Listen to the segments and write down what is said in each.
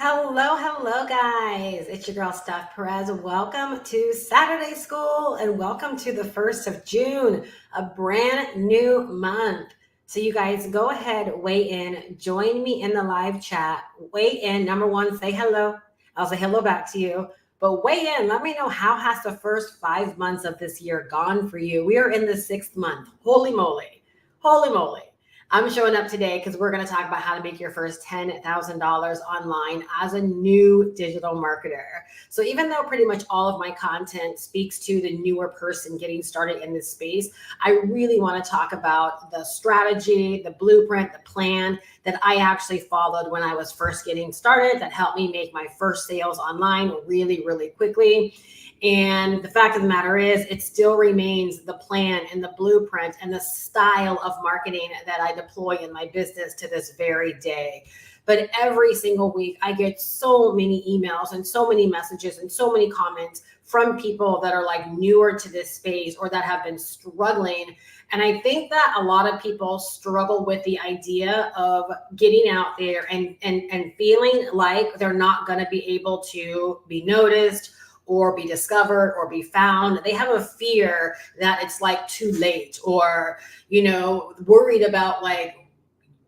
Hello, guys. It's your girl, Steph Perez. Welcome to Saturday School and welcome to the 1st of June, a brand new month. So, you guys go ahead, weigh in, join me in the live chat. Weigh in. Number one, say hello. I'll say hello back to you. But weigh in. Let me know, how has the first 5 months of this year gone for you? We are in the 6th month. Holy moly. Holy moly. I'm showing up today because we're going to talk about how to make your first $10,000 online as a new digital marketer. So even though pretty much all of my content speaks to the newer person getting started in this space, I really want to talk about the strategy, the blueprint, the plan that I actually followed when I was first getting started that helped me make my first sales online really, really quickly. And the fact of the matter is, it still remains the plan and the blueprint and the style of marketing that I deploy in my business to this very day. But every single week, I get so many emails and so many messages and so many comments from people that are like newer to this space or that have been struggling. And I think that a lot of people struggle with the idea of getting out there and feeling like they're not going to be able to be noticed or be discovered or be found. They have a fear that it's like too late, or, worried about like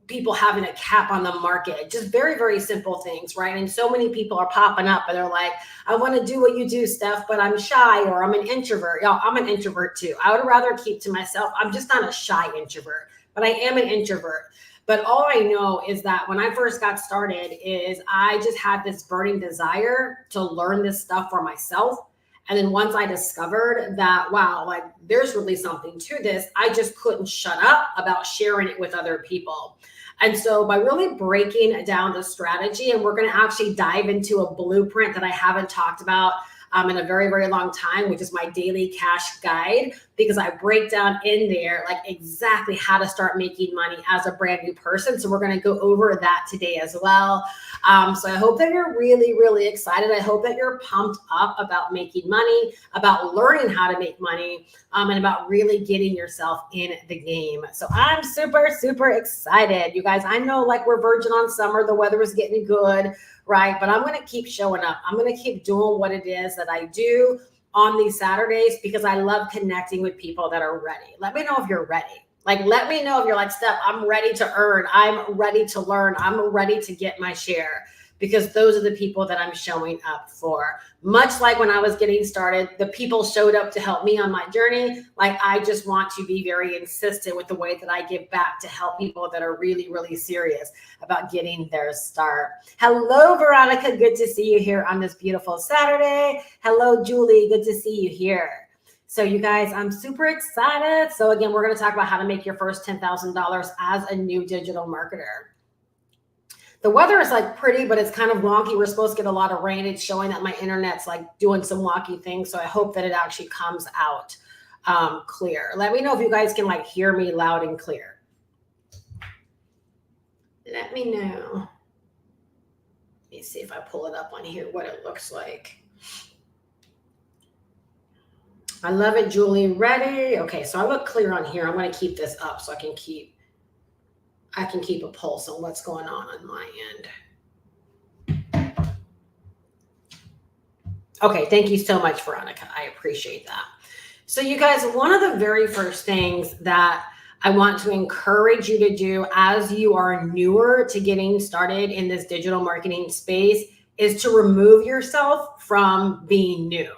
people having a cap on the market. Just very, very simple things, right? And so many people are popping up and they're like, I want to do what you do, Steph, but I'm shy or I'm an introvert. Y'all, I'm an introvert too. I would rather keep to myself. I'm just not a shy introvert, but I am an introvert. But all I know is that when I first got started is I just had this burning desire to learn this stuff for myself. And then once I discovered that, wow, like there's really something to this, I just couldn't shut up about sharing it with other people. And so by really breaking down the strategy, and we're going to actually dive into a blueprint that I haven't talked about in a very, very long time, which is my daily cash guide, because I break down in there like exactly how to start making money as a brand new person. So we're going to go over that today as well. So I hope that you're really, really excited. I hope that you're pumped up about making money, about learning how to make money, and about really getting yourself in the game. So I'm super, super excited. You guys, I know like we're verging on summer, the weather is getting good, right? But I'm going to keep showing up. I'm going to keep doing what it is that I do on these Saturdays because I love connecting with people that are ready. Let me know if you're ready. Like, let me know if you're like, Steph, I'm ready to earn. I'm ready to learn. I'm ready to get my share, because those are the people that I'm showing up for. Much like when I was getting started, the people showed up to help me on my journey. Like, I just want to be very insistent with the way that I give back to help people that are really, really serious about getting their start. Hello, Veronica. Good to see you here on this beautiful Saturday. Hello, Julie. Good to see you here. So you guys, I'm super excited. So again, we're going to talk about how to make your first $10,000 as a new digital marketer. The weather is like pretty, but it's kind of wonky. We're supposed to get a lot of rain. It's showing that my internet's like doing some wonky things. So I hope that it actually comes out clear. Let me know if you guys can like hear me loud and clear. Let me know. Let me see if I pull it up on here, what it looks like. I love it, Julie. Ready? Okay, so I look clear on here. I'm going to keep this up so I can keep a pulse on what's going on my end. Okay, thank you so much, Veronica. I appreciate that. So you guys, one of the very first things that I want to encourage you to do as you are newer to getting started in this digital marketing space is to remove yourself from being new.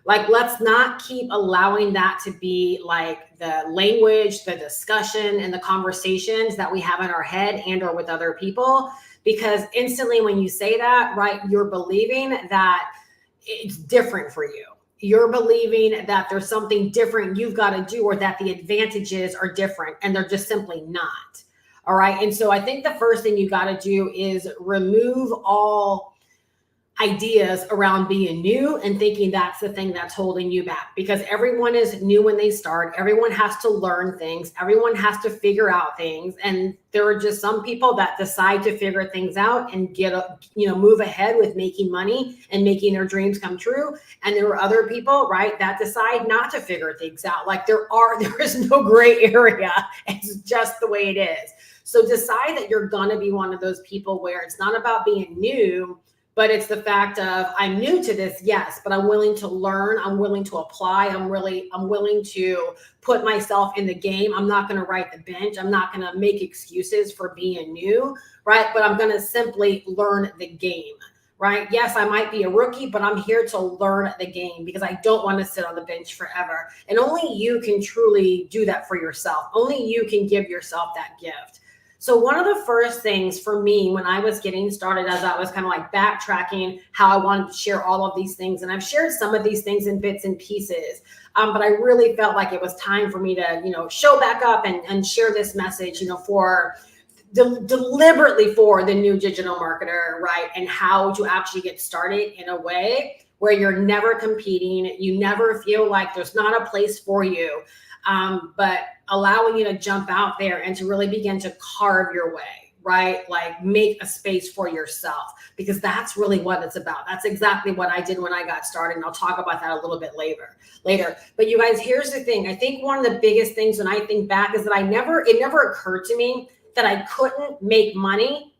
Like, let's not keep allowing that to be like the language, the discussion, and the conversations that we have in our head and or with other people, because instantly when you say that, right, you're believing that it's different for you. You're believing that there's something different you've got to do, or that the advantages are different, and they're just simply not. All right. And so I think the first thing you got to do is remove all ideas around being new and thinking that's the thing that's holding you back, because everyone is new when they start. Everyone has to learn things. Everyone has to figure out things. And there are just some people that decide to figure things out and move ahead with making money and making their dreams come true. And there are other people, right, that decide not to figure things out. Like there is no gray area. It's just the way it is. So decide that you're going to be one of those people where it's not about being new, but it's the fact of, I'm new to this, yes, but I'm willing to learn. I'm willing to apply. I'm willing to put myself in the game. I'm not going to write the bench. I'm not going to make excuses for being new, right? But I'm going to simply learn the game, right? Yes, I might be a rookie, but I'm here to learn the game because I don't want to sit on the bench forever. And only you can truly do that for yourself. Only you can give yourself that gift. So one of the first things for me when I was getting started, as I was kind of like backtracking how I wanted to share all of these things, and I've shared some of these things in bits and pieces, but I really felt like it was time for me to, show back up and share this message, deliberately for the new digital marketer, right? And how to actually get started in a way where you're never competing. You never feel like there's not a place for you. But allowing you to jump out there and to really begin to carve your way, right? Like make a space for yourself, because that's really what it's about. That's exactly what I did when I got started. And I'll talk about that a little bit later. But you guys, here's the thing. I think one of the biggest things when I think back is that it never occurred to me that I couldn't make money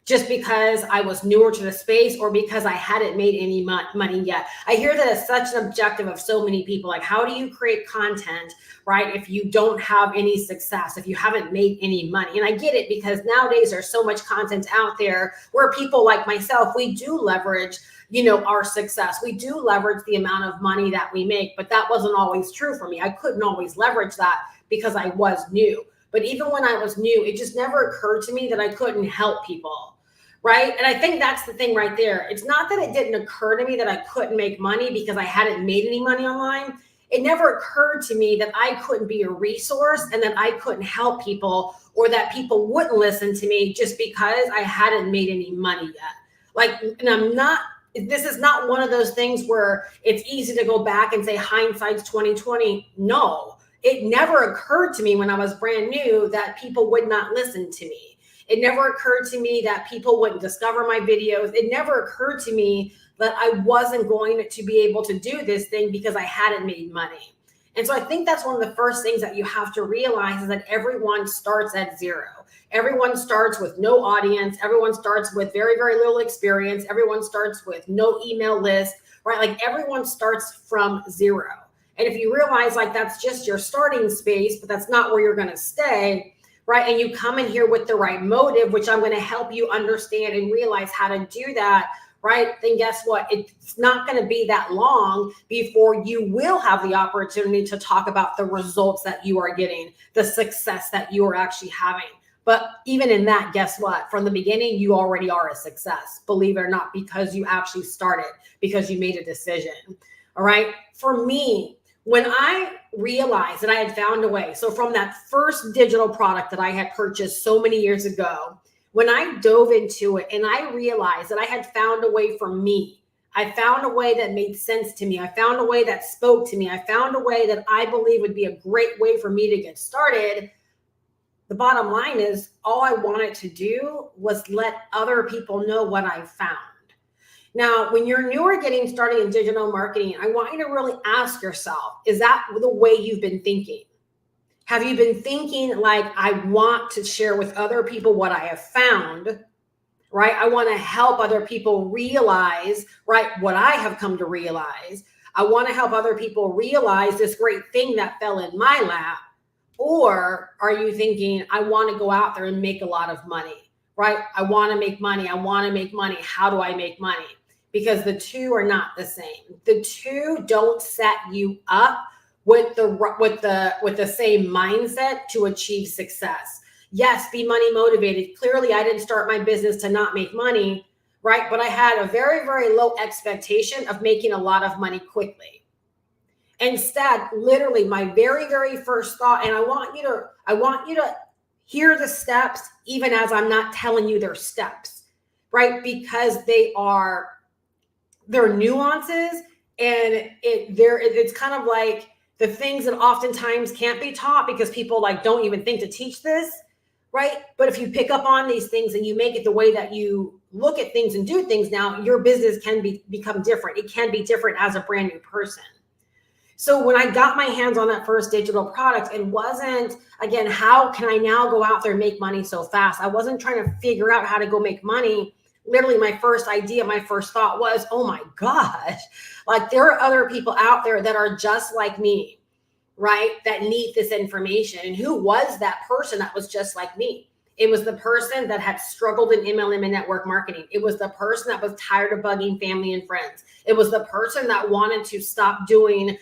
just because I was newer to the space or because I hadn't made any money yet. I hear that as such an objective of so many people. Like, how do you create content, right, if you don't have any success, if you haven't made any money? And I get it, because nowadays there's so much content out there where people like myself, we do leverage, our success. We do leverage the amount of money that we make, but that wasn't always true for me. I couldn't always leverage that because I was new. But even when I was new, it just never occurred to me that I couldn't help people. Right. And I think that's the thing right there. It's not that it didn't occur to me that I couldn't make money because I hadn't made any money online. It never occurred to me that I couldn't be a resource and that I couldn't help people, or that people wouldn't listen to me just because I hadn't made any money yet. This is not one of those things where it's easy to go back and say hindsight's 2020. No, it never occurred to me when I was brand new that people would not listen to me. It never occurred to me that people wouldn't discover my videos. It never occurred to me that I wasn't going to be able to do this thing because I hadn't made money. And so I think that's one of the first things that you have to realize, is that everyone starts at zero. Everyone starts with no audience. Everyone starts with very, very little experience. Everyone starts with no email list, right? Like everyone starts from zero. And if you realize like that's just your starting space, but that's not where you're going to stay, right? And you come in here with the right motive, which I'm going to help you understand and realize how to do that, right? Then guess what? It's not going to be that long before you will have the opportunity to talk about the results that you are getting, the success that you are actually having. But even in that, guess what? From the beginning, you already are a success, believe it or not, because you actually started, because you made a decision. All right. For me, when I realized that I had found a way, so from that first digital product that I had purchased so many years ago, when I dove into it and I realized that I had found a way for me, I found a way that made sense to me. I found a way that spoke to me. I found a way that I believe would be a great way for me to get started. The bottom line is, all I wanted to do was let other people know what I found. Now, when you're newer getting started in digital marketing, I want you to really ask yourself, is that the way you've been thinking? Have you been thinking like, I want to share with other people what I have found, right? I want to help other people realize, right, what I have come to realize. I want to help other people realize this great thing that fell in my lap. Or are you thinking, I want to go out there and make a lot of money, right? I want to make money. I want to make money. How do I make money? Because the two are not the same. The two don't set you up with the same mindset to achieve success. Yes, be money motivated. Clearly, I didn't start my business to not make money, right? But I had a very, very low expectation of making a lot of money quickly. Instead, literally my very, very first thought, and I want you to hear the steps, even as I'm not telling you their steps, right? Because they are there are nuances, and it's kind of like the things that oftentimes can't be taught because people like don't even think to teach this, right? But if you pick up on these things and you make it the way that you look at things and do things now, your business can become different. It can be different as a brand new person. So when I got my hands on that first digital product, it wasn't, again, how can I now go out there and make money so fast? I wasn't trying to figure out how to go make money. Literally my first idea, my first thought was, oh my gosh, like there are other people out there that are just like me, right? That need this information. And who was that person that was just like me? It was the person that had struggled in MLM and network marketing. It was the person that was tired of bugging family and friends. It was the person that wanted to stop doing,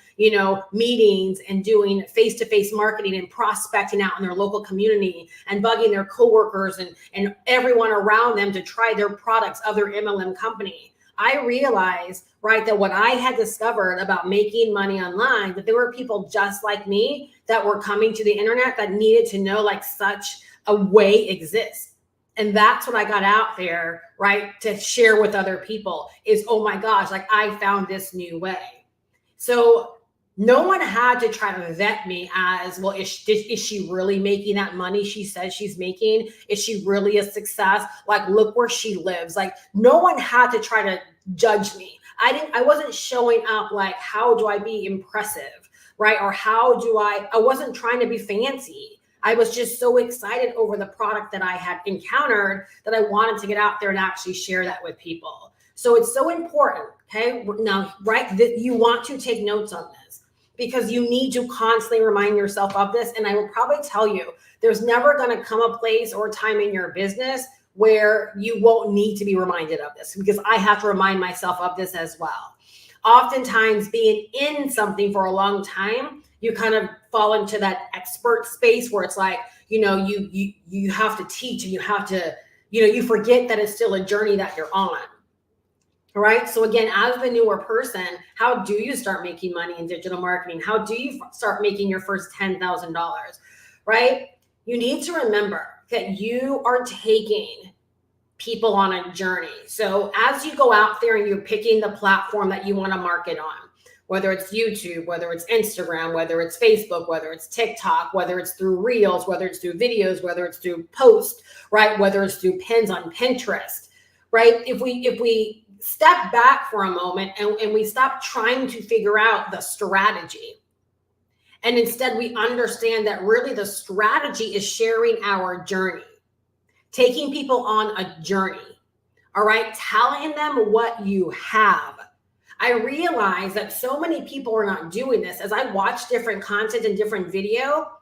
meetings and doing face-to-face marketing and prospecting out in their local community and bugging their coworkers and everyone around them to try their products of their MLM company. I realized, right, that what I had discovered about making money online, that there were people just like me that were coming to the internet that needed to know like such a way exists. And that's what I got out there, right, to share with other people is, oh my gosh, like I found this new way. So no one had to try to vet me as, well, is she really making that money she says she's making? Is she really a success? Like, look where she lives. Like, no one had to try to judge me. I wasn't showing up like, how do I be impressive, right? Or I wasn't trying to be fancy. I was just so excited over the product that I had encountered that I wanted to get out there and actually share that with people. So it's so important, okay? Now, right, that you want to take notes on this because you need to constantly remind yourself of this. And I will probably tell you, there's never going to come a place or time in your business where you won't need to be reminded of this, because I have to remind myself of this as well. Oftentimes being in something for a long time, you kind of fall into that expert space where it's like, you have to teach and you have to, you forget that it's still a journey that you're on. All right. So again, as the newer person, how do you start making money in digital marketing? How do you start making your first $10,000? Right? You need to remember that you are taking people on a journey. So as you go out there and you're picking the platform that you want to market on, whether it's YouTube, whether it's Instagram, whether it's Facebook, whether it's TikTok, whether it's through Reels, whether it's through videos, whether it's through posts, right? Whether it's through pins on Pinterest, right? If we step back for a moment and we stop trying to figure out the strategy, and instead we understand that really the strategy is sharing our journey, taking people on a journey, all right? Telling them what you have. I realize that so many people are not doing this. As I watch different content and different video,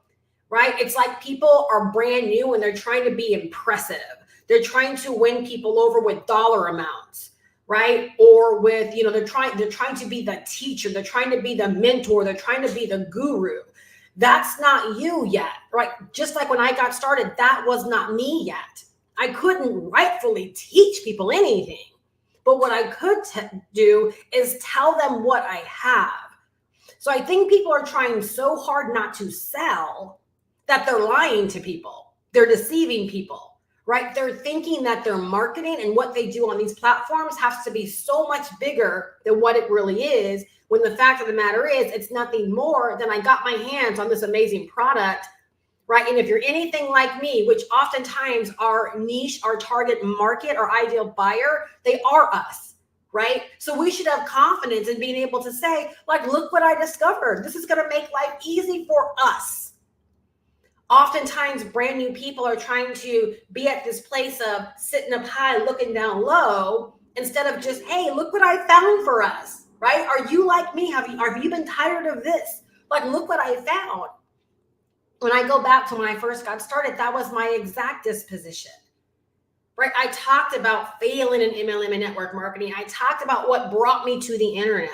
right? It's like people are brand new and they're trying to be impressive. They're trying to win people over with dollar amounts, right? Or with, they're trying to be the teacher. They're trying to be the mentor. They're trying to be the guru. That's not you yet, right? Just like when I got started, that was not me yet. I couldn't rightfully teach people anything. But what I could do is tell them what I have. So I think people are trying so hard not to sell that they're lying to people. They're deceiving people, right? They're thinking that their marketing and what they do on these platforms has to be so much bigger than what it really is, when the fact of the matter is it's nothing more than I got my hands on this amazing product, right? And if you're anything like me, which oftentimes our niche, our target market, our ideal buyer, they are us, right? So we should have confidence in being able to say, like, look what I discovered. This is going to make life easy for us. Oftentimes brand new people are trying to be at this place of sitting up high, looking down low, instead of just, hey, look what I found for us, right? Are you like me? Have you been tired of this? Like, look what I found. When I go back to when I first got started, that was my exact disposition, right? I talked about failing in MLM and network marketing. I talked about what brought me to the internet,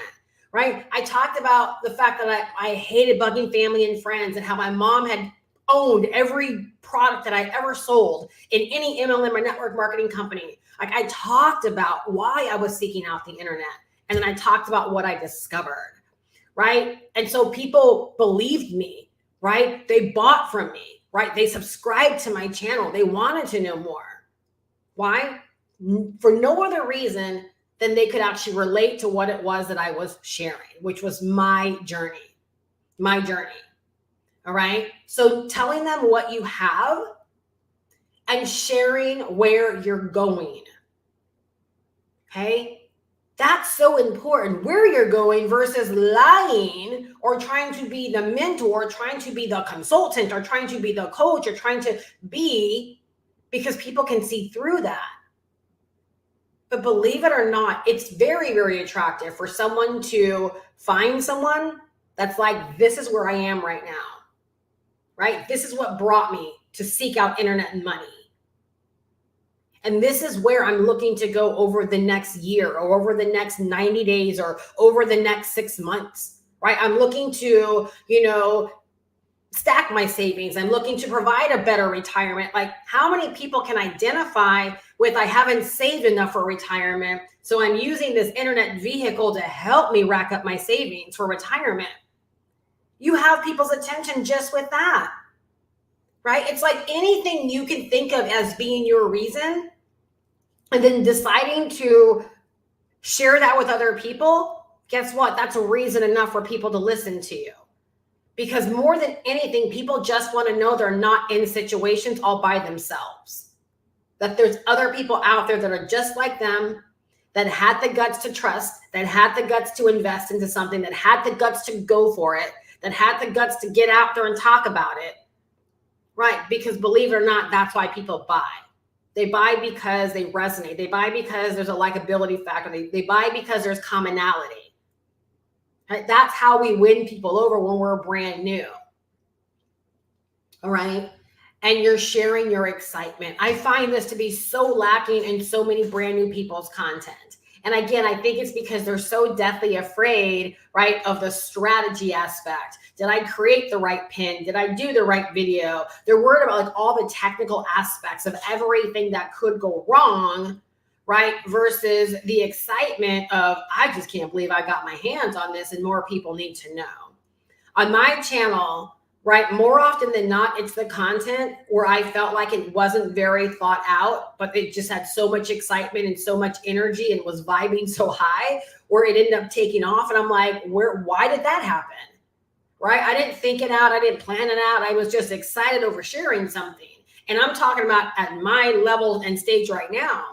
right? I talked about the fact that I hated bugging family and friends and how my mom had owned every product that I ever sold in any MLM or network marketing company. Like, I talked about why I was seeking out the internet. And then I talked about what I discovered, right? And so people believed me. Right? They bought from me, right? They subscribed to my channel. They wanted to know more. Why? For no other reason then they could actually relate to what it was that I was sharing, which was my journey. My journey. All right. So telling them what you have and sharing where you're going. Okay. That's so important, where you're going versus lying or trying to be the mentor, trying to be the consultant, or trying to be the coach, or trying to be, because people can see through that. But believe it or not, it's very, very attractive for someone to find someone that's like, this is where I am right now, right? This is what brought me to seek out internet and money. And this is where I'm looking to go over the next year, or over the next 90 days, or over the next 6 months, right? I'm looking to, stack my savings. I'm looking to provide a better retirement. Like, how many people can identify with, I haven't saved enough for retirement, so I'm using this internet vehicle to help me rack up my savings for retirement? You have people's attention just with that, right? It's like anything you can think of as being your reason, and then deciding to share that with other people, guess what? That's a reason enough for people to listen to you. Because more than anything, people just want to know they're not in situations all by themselves. That there's other people out there that are just like them, that had the guts to trust, that had the guts to invest into something, that had the guts to go for it, that had the guts to get out there and talk about it, right? Because believe it or not, that's why people buy. They buy because they resonate. They buy because there's a likability factor. They buy because there's commonality. Right? That's how we win people over when we're brand new. All right. And you're sharing your excitement. I find this to be so lacking in so many brand new people's content. And again, I think it's because they're so deathly afraid, right, of the strategy aspect. Did I create the right pin? Did I do the right video? They're worried about like all the technical aspects of everything that could go wrong, right? Versus the excitement of, I just can't believe I got my hands on this and more people need to know. On my channel, right, more often than not, it's the content where I felt like it wasn't very thought out, but it just had so much excitement and so much energy and was vibing so high where it ended up taking off. And I'm like, why did that happen? Right? I didn't think it out. I didn't plan it out. I was just excited over sharing something. And I'm talking about at my level and stage right now.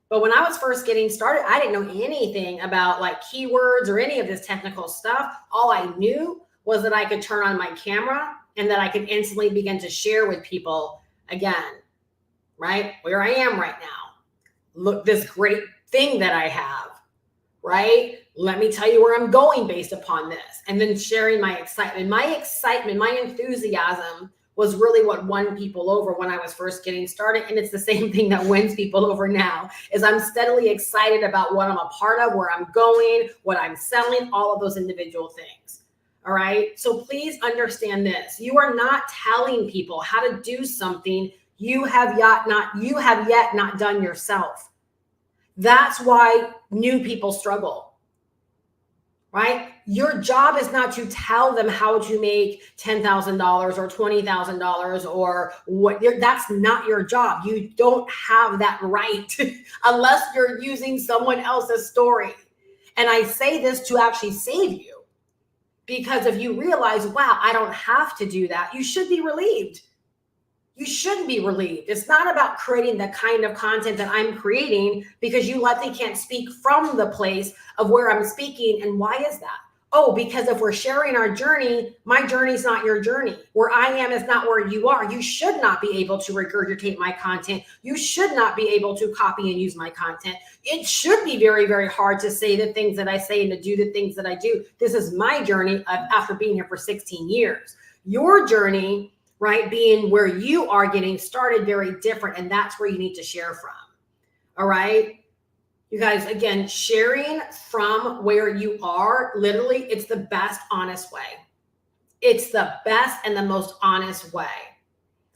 But when I was first getting started, I didn't know anything about like keywords or any of this technical stuff. All I knew was that I could turn on my camera and that I could instantly begin to share with people again, right? Where I am right now. Look, this great thing that I have, right? Let me tell you where I'm going based upon this. And then sharing my excitement. My enthusiasm was really what won people over when I was first getting started. And it's the same thing that wins people over now, is I'm steadily excited about what I'm a part of, where I'm going, what I'm selling, all of those individual things. All right. So please understand this. You are not telling people how to do something you have yet not done yourself. That's why new people struggle. Right? Your job is not to tell them how to make $10,000 or $20,000 or what. That's not your job. You don't have that right unless you're using someone else's story. And I say this to actually save you, because if you realize, wow, I don't have to do that, you should be relieved. You shouldn't be relieved. It's not about creating the kind of content that I'm creating because you likely can't speak from the place of where I'm speaking. And why is that? Oh, because if we're sharing our journey, my journey is not your journey. Where I am is not where you are. You should not be able to regurgitate my content. You should not be able to copy and use my content. It should be very, very hard to say the things that I say and to do the things that I do. This is my journey after being here for 16 years. Your journey, right, being where you are getting started, very different. And that's where you need to share from. All right. You guys, again, sharing from where you are, literally, it's the best, honest way. It's the best and the most honest way.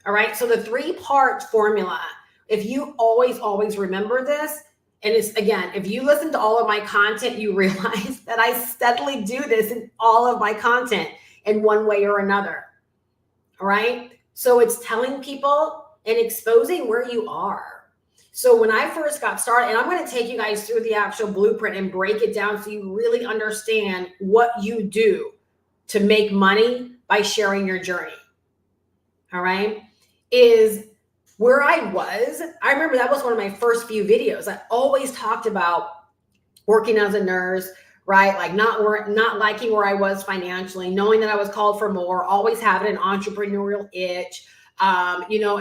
All right. So the 3-part formula, if you always remember this, and it's, again, if you listen to all of my content, you realize that I steadily do this in all of my content in one way or another. All right. So it's telling people and exposing where you are. So when I first got started, and I'm going to take you guys through the actual blueprint and break it down so you really understand what you do to make money by sharing your journey. All right. Is where I remember that was one of my first few videos. I always talked about working as a nurse, right? Like not liking where I was financially, knowing that I was called for more, always having an entrepreneurial itch,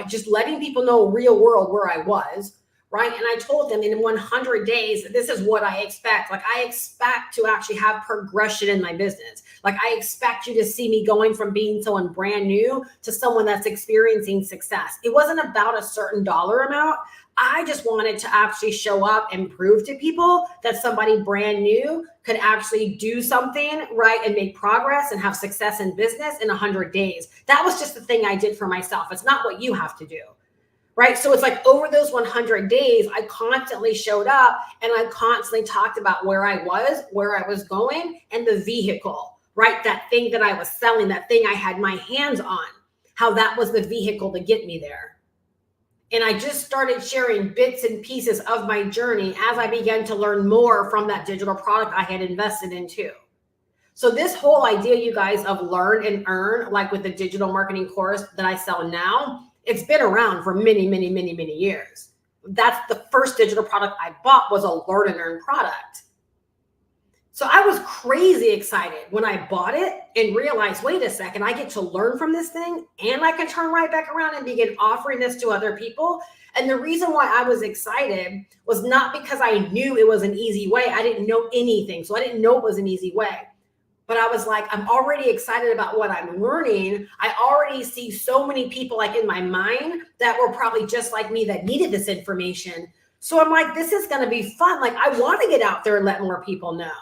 just letting people know real world where I was, right? And I told them in 100 days, this is what I expect. Like I expect to actually have progression in my business. Like I expect you to see me going from being someone brand new to someone that's experiencing success. It wasn't about a certain dollar amount. I just wanted to actually show up and prove to people that somebody brand new could actually do something, right, and make progress and have success in business in 100 days. That was just the thing I did for myself. It's not what you have to do, right? So it's like over those 100 days, I constantly showed up and I constantly talked about where I was going, and the vehicle, right? That thing that I was selling, that thing I had my hands on, how that was the vehicle to get me there. And I just started sharing bits and pieces of my journey as I began to learn more from that digital product I had invested into. So this whole idea, you guys, of learn and earn, like with the digital marketing course that I sell now, it's been around for many, many, many, many years. That's the first digital product I bought, was a learn and earn product. So I was crazy excited when I bought it and realized, wait a second, I get to learn from this thing and I can turn right back around and begin offering this to other people. And the reason why I was excited was not because I knew it was an easy way. I didn't know anything. So I didn't know it was an easy way. But I was like, I'm already excited about what I'm learning. I already see so many people like in my mind that were probably just like me that needed this information. So I'm like, this is going to be fun. Like I want to get out there and let more people know.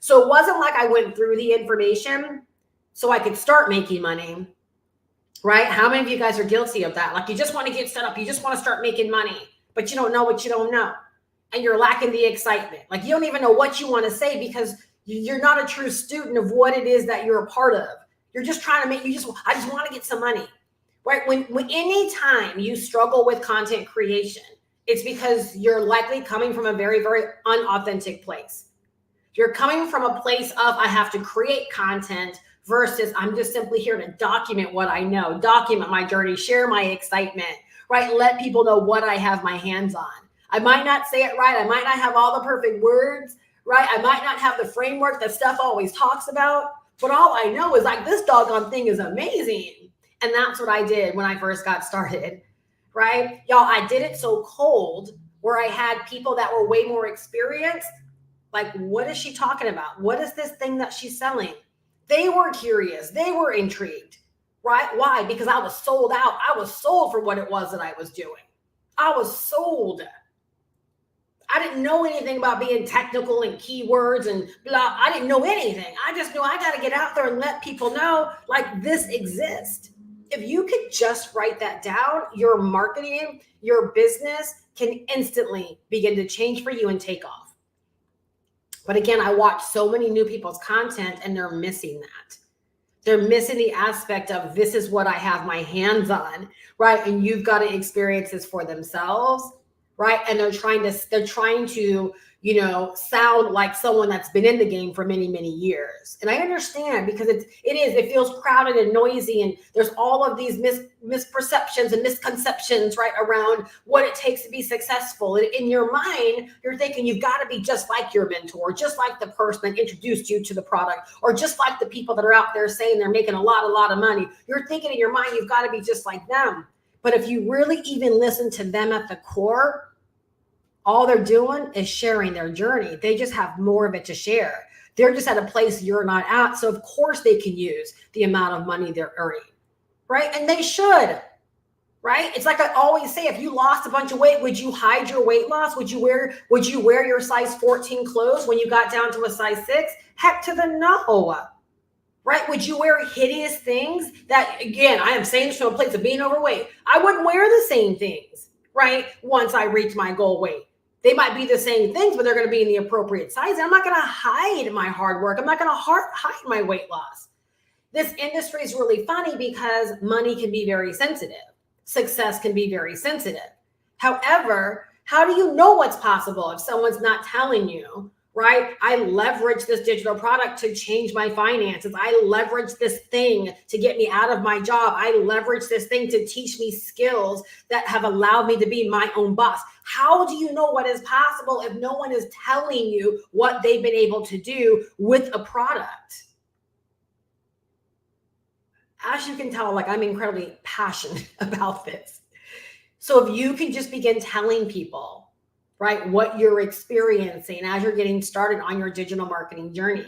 So it wasn't like I went through the information so I could start making money, right? How many of you guys are guilty of that? Like you just want to get set up. You just want to start making money, but you don't know what you don't know. And you're lacking the excitement. Like you don't even know what you want to say because you're not a true student of what it is that you're a part of. You're just trying to I just want to get some money, right? When any time you struggle with content creation, it's because you're likely coming from a very, very unauthentic place. You're coming from a place of, I have to create content versus I'm just simply here to document what I know, document my journey, share my excitement, right? Let people know what I have my hands on. I might not say it right. I might not have all the perfect words, right? I might not have the framework that Steph always talks about, but all I know is like this doggone thing is amazing. And that's what I did when I first got started, right? Y'all, I did it so cold where I had people that were way more experienced. Like, what is she talking about? What is this thing that she's selling? They were curious. They were intrigued, right? Why? Because I was sold out. I was sold for what it was that I was doing. I was sold. I didn't know anything about being technical and keywords and blah. I didn't know anything. I just knew I got to get out there and let people know like this exists. If you could just write that down, your marketing, your business can instantly begin to change for you and take off. But again, I watch so many new people's content and they're missing that. They're missing the aspect of this is what I have my hands on, right? And you've got to experience this for themselves, right? And they're trying to, sound like someone that's been in the game for many, many years. And I understand because it feels crowded and noisy. And there's all of these misperceptions and misconceptions, right, around what it takes to be successful. And in your mind, you're thinking you've got to be just like your mentor, just like the person that introduced you to the product, or just like the people that are out there saying they're making a lot of money. You're thinking in your mind, you've got to be just like them. But if you really even listen to them at the core, all they're doing is sharing their journey. They just have more of it to share. They're just at a place you're not at. So of course they can use the amount of money they're earning, right? And they should, right? It's like I always say, if you lost a bunch of weight, would you hide your weight loss? Would you wear your size 14 clothes when you got down to a size 6? Heck to the no, right? Would you wear hideous things that, again, I am saying this from a place of being overweight. I wouldn't wear the same things, right? Once I reach my goal weight. They might be the same things, but they're going to be in the appropriate size. And I'm not going to hide my hard work. I'm not going to hide my weight loss. This industry is really funny because money can be very sensitive. Success can be very sensitive. However, How do you know what's possible if someone's not telling you, right? I leverage this digital product to change my finances. I leverage this thing to get me out of my job. I leverage this thing to teach me skills that have allowed me to be my own boss. How do you know what is possible if no one is telling you what they've been able to do with a product? As you can tell, like, I'm incredibly passionate about this. So if you can just begin telling people, right, what you're experiencing as you're getting started on your digital marketing journey.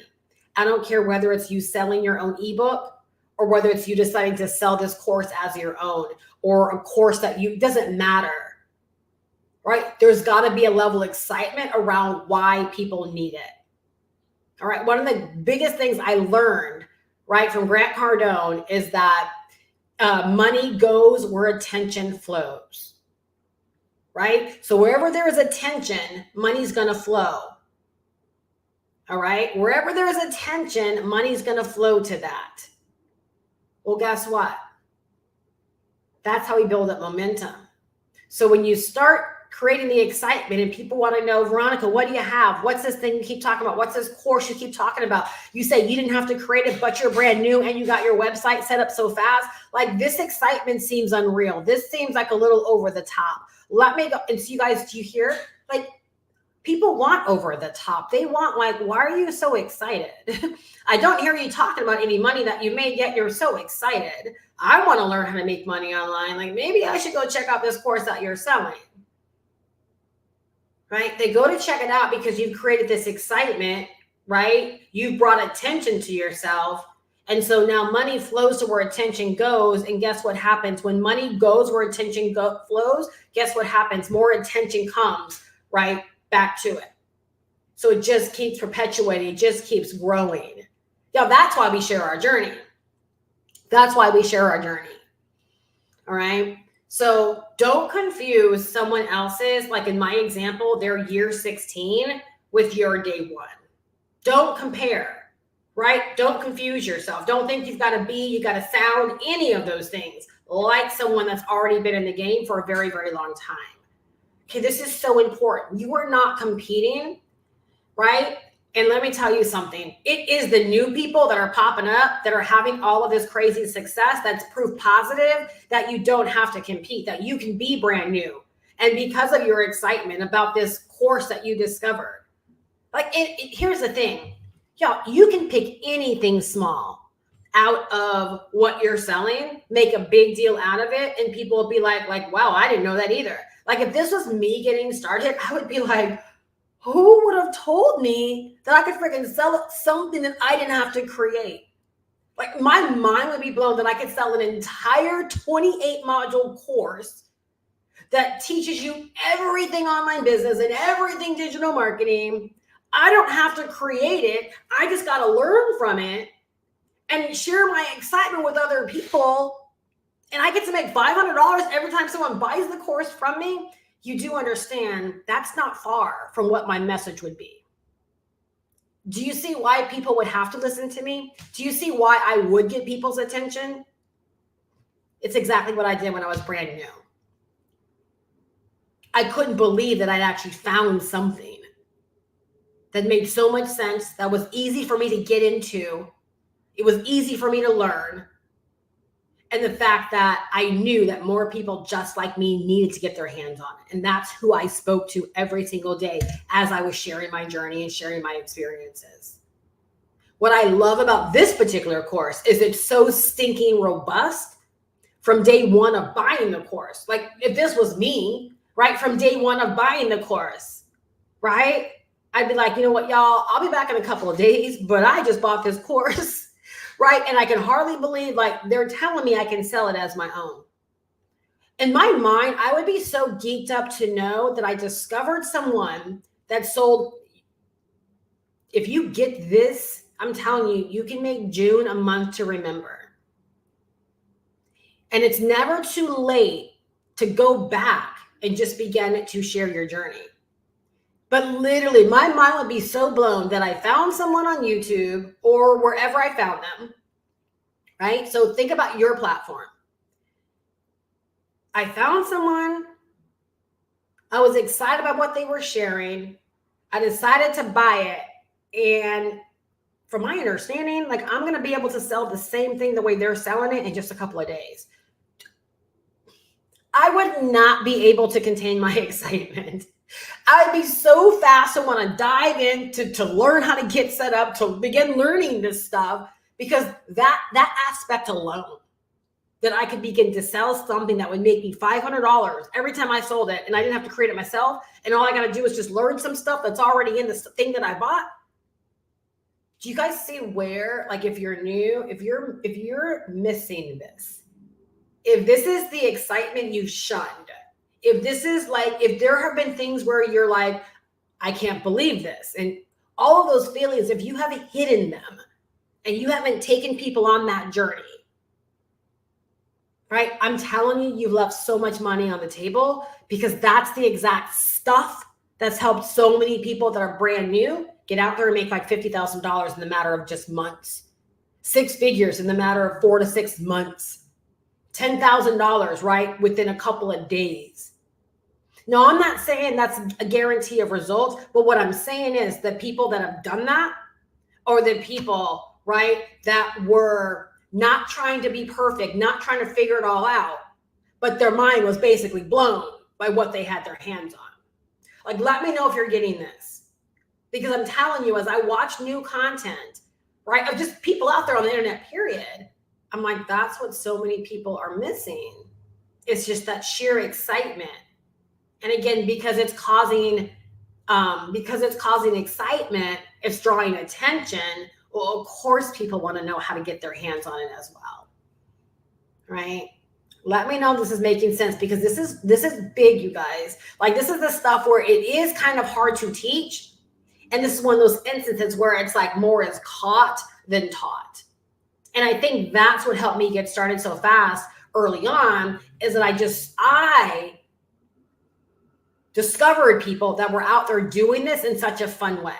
I don't care whether it's you selling your own ebook or whether it's you deciding to sell this course as your own or a course that you, doesn't matter, right? There's got to be a level of excitement around why people need it. All right. One of the biggest things I learned, right, from Grant Cardone is that money goes where attention flows, right? So wherever there is attention, money's going to flow. All right. Wherever there is attention, money's going to flow to that. Well, guess what? That's how we build up momentum. So when you start creating the excitement and people want to know, Veronica, what do you have? What's this thing you keep talking about? What's this course you keep talking about? You say you didn't have to create it, but you're brand new and you got your website set up so fast. Like, this excitement seems unreal. This seems like a little over the top. Let me go. And so you guys, do you hear? Like, people want over the top. They want, like, why are you so excited? I don't hear you talking about any money that you made yet. You're so excited. I want to learn how to make money online. Like, maybe I should go check out this course that you're selling. Right? They go to check it out because you've created this excitement, right? You've brought attention to yourself. And so now money flows to where attention goes. And guess what happens? When money goes where attention flows, guess what happens? More attention comes, right, back to it. So it just keeps perpetuating. It just keeps growing. Yeah, that's why we share our journey. That's why we share our journey. All right. So don't confuse someone else's, like in my example, their year 16 with your day one. Don't compare, right? Don't confuse yourself. Don't think you've got to be, you got to sound any of those things like someone that's already been in the game for a very, very long time. Okay, this is so important. You are not competing, right? And let me tell you something. It is the new people that are popping up that are having all of this crazy success that's proof positive that you don't have to compete, that you can be brand new. And because of your excitement about this course that you discovered, like, here's the thing. Y'all, you can pick anything small out of what you're selling, make a big deal out of it, and people will be like, wow, I didn't know that either. Like, if this was me getting started, I would be like, who would have told me that I could freaking sell something that I didn't have to create? Like, my mind would be blown that I could sell an entire 28 module course that teaches you everything online business and everything digital marketing. I don't have to create it. I just got to learn from it and share my excitement with other people. And I get to make $500 every time someone buys the course from me. You do understand that's not far from what my message would be. Do you see why people would have to listen to me? Do you see why I would get people's attention? It's exactly what I did when I was brand new. I couldn't believe that I'd actually found something that made so much sense, that was easy for me to get into. It was easy for me to learn. And the fact that I knew that more people just like me needed to get their hands on it. And that's who I spoke to every single day as I was sharing my journey and sharing my experiences. What I love about this particular course is it's so stinking robust from day one of buying the course. Like, if this was me, right, from day one of buying the course, right, I'd be like, you know what, y'all, I'll be back in a couple of days, but I just bought this course. Right. And I can hardly believe, like, they're telling me I can sell it as my own. In my mind, I would be so geeked up to know that I discovered someone that sold. If you get this, I'm telling you, you can make June a month to remember. And it's never too late to go back and just begin to share your journey. But literally, my mind would be so blown that I found someone on YouTube or wherever I found them, right? So think about your platform. I found someone I was excited about what they were sharing. I decided to buy it. And from my understanding, like I'm going to be able to sell the same thing the way they're selling it in just a couple of days. I would not be able to contain my excitement. I would be so fast to want to dive in to learn how to get set up, to begin learning this stuff, because that aspect alone, that I could begin to sell something that would make me $500 every time I sold it, and I didn't have to create it myself, and all I got to do is just learn some stuff that's already in the thing that I bought. Do you guys see where, like, if you're new, if you're missing this, if this is the excitement you've shunned, if this is like, if there have been things where you're like, I can't believe this, and all of those feelings, if you haven't hidden them and you haven't taken people on that journey, right? I'm telling you, you've left so much money on the table, because that's the exact stuff that's helped so many people that are brand new get out there and make like $50,000 in the matter of just months, 6 figures in the matter of 4 to 6 months. $10,000, right, within a couple of days. Now, I'm not saying that's a guarantee of results, but what I'm saying is the people that have done that, or the people, right, that were not trying to be perfect, not trying to figure it all out, but their mind was basically blown by what they had their hands on. Like, let me know if you're getting this, because I'm telling you, as I watch new content, right, of just people out there on the internet, period, I'm like, that's what so many people are missing. It's just that sheer excitement. And again, because it's causing excitement, it's drawing attention. Well, of course, people want to know how to get their hands on it as well, right? Let me know if this is making sense, because this is big, you guys. Like, this is the stuff where it is kind of hard to teach. And this is one of those instances where it's like more is caught than taught. And I think that's what helped me get started so fast early on, is that I discovered people that were out there doing this in such a fun way.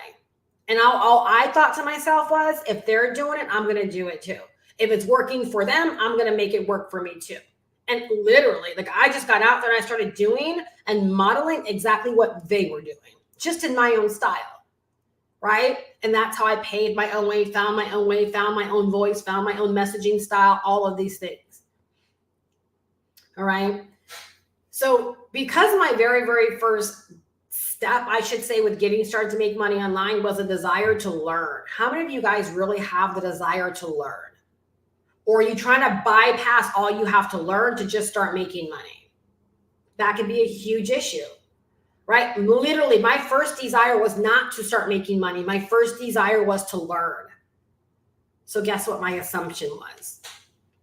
And all I thought to myself was, if they're doing it, I'm going to do it too. If it's working for them, I'm going to make it work for me too. And literally, like, I just got out there and I started doing and modeling exactly what they were doing, just in my own style. Right? And that's how I paved my own way, found my own way, found my own voice, found my own messaging style, all of these things. All right. So because my very, very first step, I should say, with getting started to make money online was a desire to learn. How many of you guys really have the desire to learn? Or are you trying to bypass all you have to learn to just start making money? That could be a huge issue. Right? Literally, my first desire was not to start making money. My first desire was to learn. So guess what my assumption was?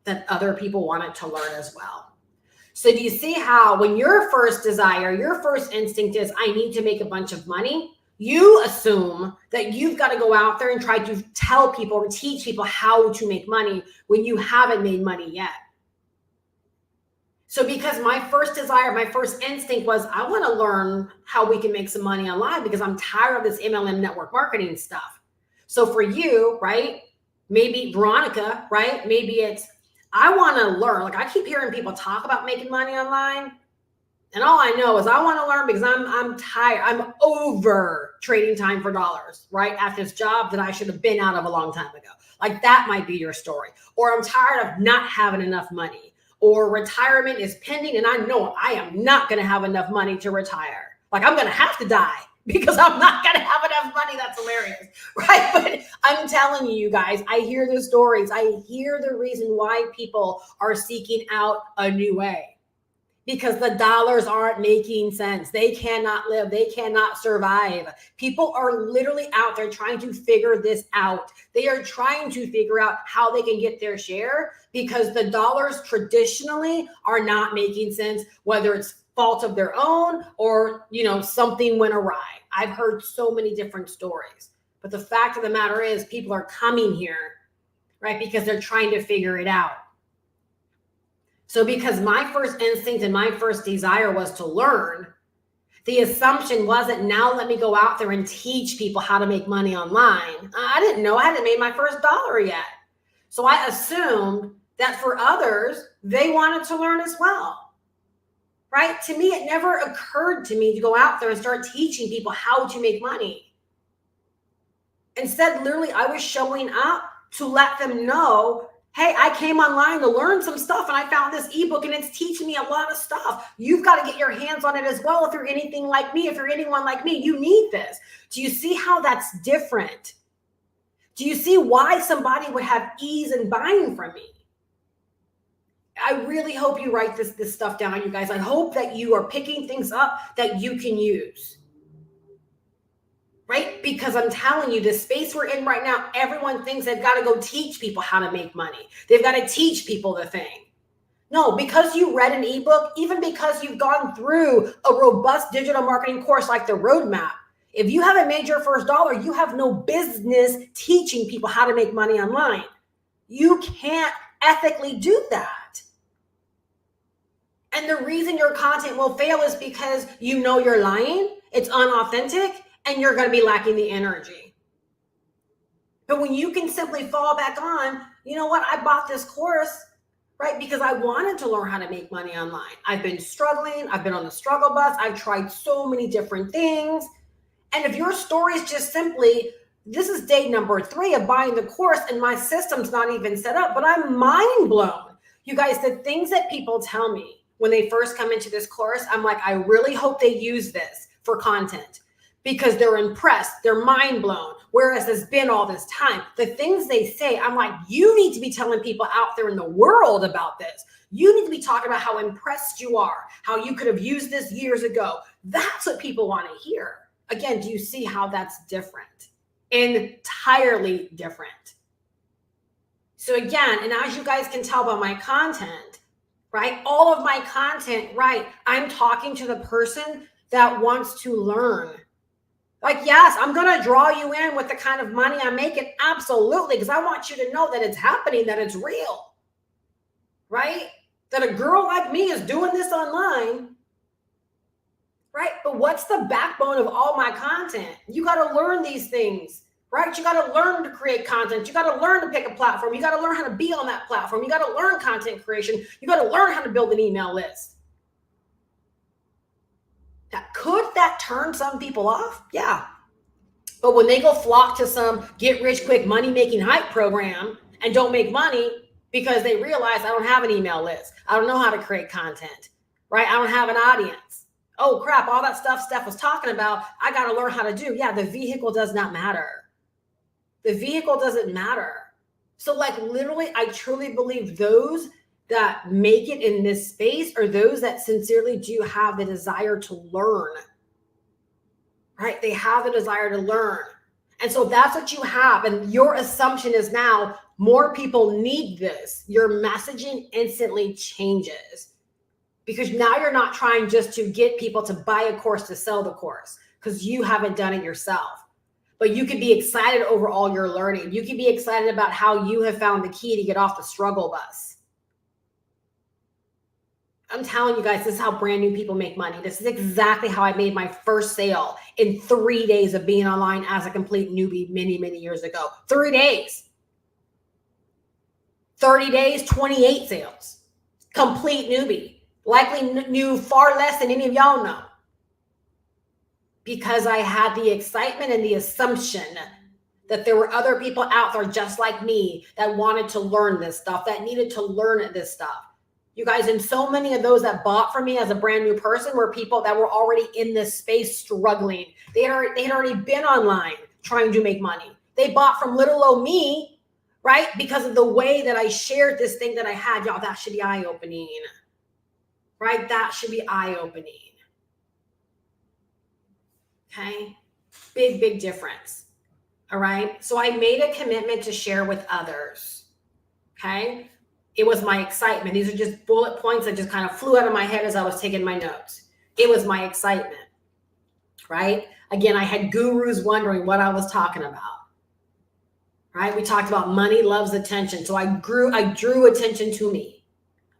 That other people wanted to learn as well. So do you see how when your first desire, your first instinct is, I need to make a bunch of money, you assume that you've got to go out there and try to tell people or teach people how to make money when you haven't made money yet. So because my first desire, my first instinct was, I want to learn how we can make some money online, because I'm tired of this MLM network marketing stuff. So for you, right, maybe Veronica, right, maybe it's, I want to learn. Like, I keep hearing people talk about making money online, and all I know is I want to learn because I'm tired. I'm over trading time for dollars, right, at this job that I should have been out of a long time ago. Like, that might be your story. Or I'm tired of not having enough money. Or retirement is pending, and I know I am not going to have enough money to retire. Like, I'm going to have to die because I'm not going to have enough money. That's hilarious, right? But I'm telling you guys, I hear the stories. I hear the reason why people are seeking out a new way, because the dollars aren't making sense. They cannot live. They cannot survive. People are literally out there trying to figure this out. They are trying to figure out how they can get their share, because the dollars traditionally are not making sense, whether it's fault of their own or, something went awry. I've heard so many different stories. But the fact of the matter is, people are coming here, right, because they're trying to figure it out. So because my first instinct and my first desire was to learn, the assumption wasn't, now let me go out there and teach people how to make money online. I didn't know. I hadn't made my first dollar yet. So I assumed that for others, they wanted to learn as well. right? To me, it never occurred to me to go out there and start teaching people how to make money. Instead, literally, I was showing up to let them know, hey, I came online to learn some stuff and I found this ebook and it's teaching me a lot of stuff. You've got to get your hands on it as well. If you're anything like me, if you're anyone like me, you need this. Do you see how that's different? Do you see why somebody would have ease in buying from me? I really hope you write this stuff down, you guys. I hope that you are picking things up that you can use. Right? Because I'm telling you, the space we're in right now, everyone thinks they've got to go teach people how to make money. They've got to teach people the thing. No, because you read an ebook, even because you've gone through a robust digital marketing course like the Roadmap, if you haven't made your first dollar, you have no business teaching people how to make money online. You can't ethically do that. And the reason your content will fail is because you know you're lying, it's unauthentic, and you're going to be lacking the energy. But when you can simply fall back on, you know what, I bought this course, right, because I wanted to learn how to make money online. I've been struggling. I've been on the struggle bus. I've tried so many different things. And if your story is just simply, this is day number 3 of buying the course and my system's not even set up, but I'm mind blown. You guys, the things that people tell me when they first come into this course, I'm like, I really hope they use this for content because they're impressed, they're mind blown. Whereas it's been all this time, the things they say, I'm like, you need to be telling people out there in the world about this. You need to be talking about how impressed you are, how you could have used this years ago. That's what people want to hear. Again, do you see how that's different? Entirely different. So again, and as you guys can tell by my content, right? All of my content, right? I'm talking to the person that wants to learn. Like, yes, I'm going to draw you in with the kind of money I'm making. Absolutely. Because I want you to know that it's happening, that it's real, right? That a girl like me is doing this online, right? But what's the backbone of all my content? You got to learn these things, right? You got to learn to create content. You got to learn to pick a platform. You got to learn how to be on that platform. You got to learn content creation. You got to learn how to build an email list. Now, could that turn some people off? Yeah. But when they go flock to some get rich quick money making hype program and don't make money because they realize I don't have an email list. I don't know how to create content, right? I don't have an audience. Oh crap, all that stuff Steph was talking about, I got to learn how to do. Yeah, the vehicle does not matter. The vehicle doesn't matter. So like literally, I truly believe those that make it in this space are those that sincerely do have the desire to learn, right? They have the desire to learn. And so that's what you have. And your assumption is now more people need this. Your messaging instantly changes because now you're not trying just to get people to buy a course to sell the course because you haven't done it yourself. But you can be excited over all your learning. You can be excited about how you have found the key to get off the struggle bus. I'm telling you guys, this is how brand new people make money. This is exactly how I made my first sale in 3 days of being online as a complete newbie many, many years ago. 3 days. 30 days, 28 sales. Complete newbie. Likely knew far less than any of y'all know. Because I had the excitement and the assumption that there were other people out there just like me that wanted to learn this stuff, that needed to learn this stuff. You guys, and so many of those that bought from me as a brand new person were people that were already in this space struggling. They had already been online trying to make money. They bought from little old me, right? Because of the way that I shared this thing that I had. Y'all, that should be eye-opening, right? That should be eye-opening. Okay? Big, big difference. All right? So I made a commitment to share with others. Okay? It was my excitement. These are just bullet points that just kind of flew out of my head as I was taking my notes. It was my excitement, right? Again, I had gurus wondering what I was talking about, right? We talked about money loves attention. So I drew attention to me.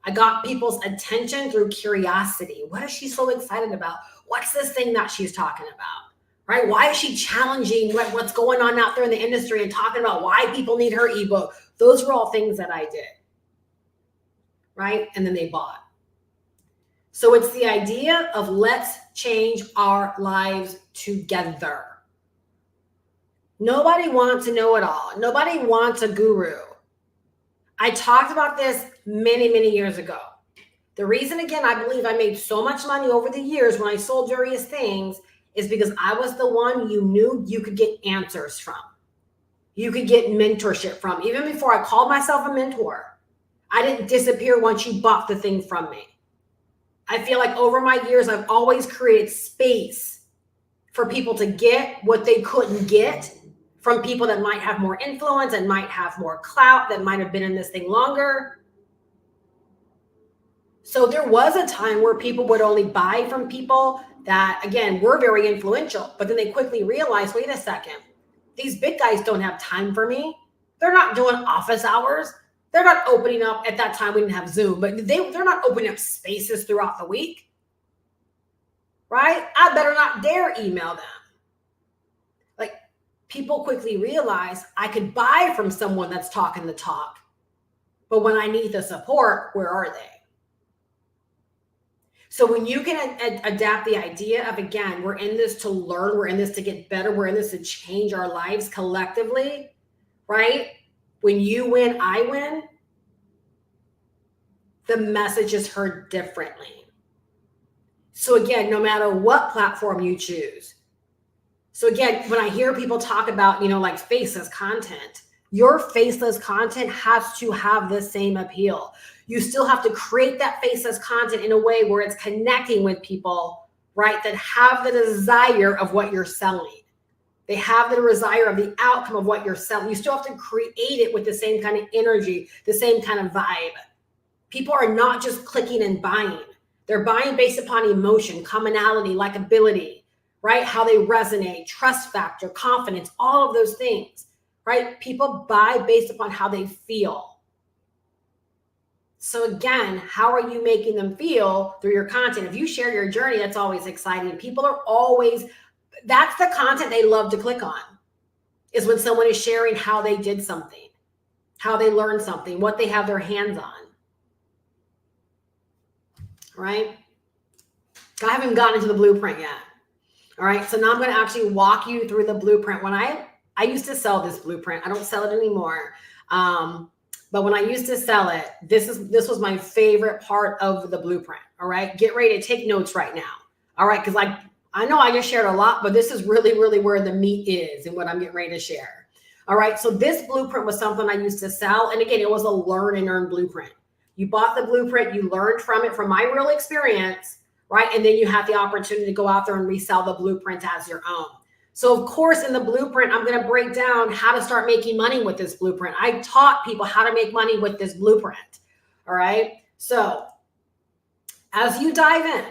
I got people's attention through curiosity. What is she so excited about? What's this thing that she's talking about, right? Why is she challenging what's going on out there in the industry and talking about why people need her ebook? Those were all things that I did. Right? And then they bought. So it's the idea of let's change our lives together. Nobody wants to know it all. Nobody wants a guru. I talked about this many, many years ago. The reason, again, I believe I made so much money over the years when I sold various things is because I was the one you knew you could get answers from. You could get mentorship from. Even before I called myself a mentor, I didn't disappear once you bought the thing from me. I feel like over my years, I've always created space for people to get what they couldn't get from people that might have more influence and might have more clout, that might have been in this thing longer. So there was a time where people would only buy from people that, again, were very influential, but then they quickly realized, wait a second, these big guys don't have time for me. They're not doing office hours. They're not opening up. At that time, we didn't have Zoom, but they're not opening up spaces throughout the week, right? I better not dare email them. Like, people quickly realize I could buy from someone that's talking the talk, but when I need the support, where are they? So when you can adapt the idea of, again, we're in this to learn, we're in this to get better, we're in this to change our lives collectively, right? When you win, I win, the message is heard differently. So again, no matter what platform you choose. So again, when I hear people talk about, like faceless content, your faceless content has to have the same appeal. You still have to create that faceless content in a way where it's connecting with people, right, that have the desire of what you're selling. They have the desire of the outcome of what you're selling. You still have to create it with the same kind of energy, the same kind of vibe. People are not just clicking and buying. They're buying based upon emotion, commonality, likability, right? How they resonate, trust factor, confidence, all of those things, right? People buy based upon how they feel. So again, how are you making them feel through your content? If you share your journey, that's always exciting. People are always, that's the content they love to click on, is when someone is sharing how they did something, how they learned something, what they have their hands on, right? I haven't gotten into the blueprint yet. All right, so now I'm going to actually walk you through the blueprint. When I used to sell this blueprint, I don't sell it anymore. But when I used to sell it, this was my favorite part of the blueprint. All right, get ready to take notes right now. All right, because I know I just shared a lot, but this is really, really where the meat is and what I'm getting ready to share. All right, so this blueprint was something I used to sell. And again, it was a learn and earn blueprint. You bought the blueprint, you learned from it, from my real experience, right? And then you have the opportunity to go out there and resell the blueprint as your own. So of course, in the blueprint, I'm going to break down how to start making money with this blueprint. I taught people how to make money with this blueprint. All right. So as you dive in,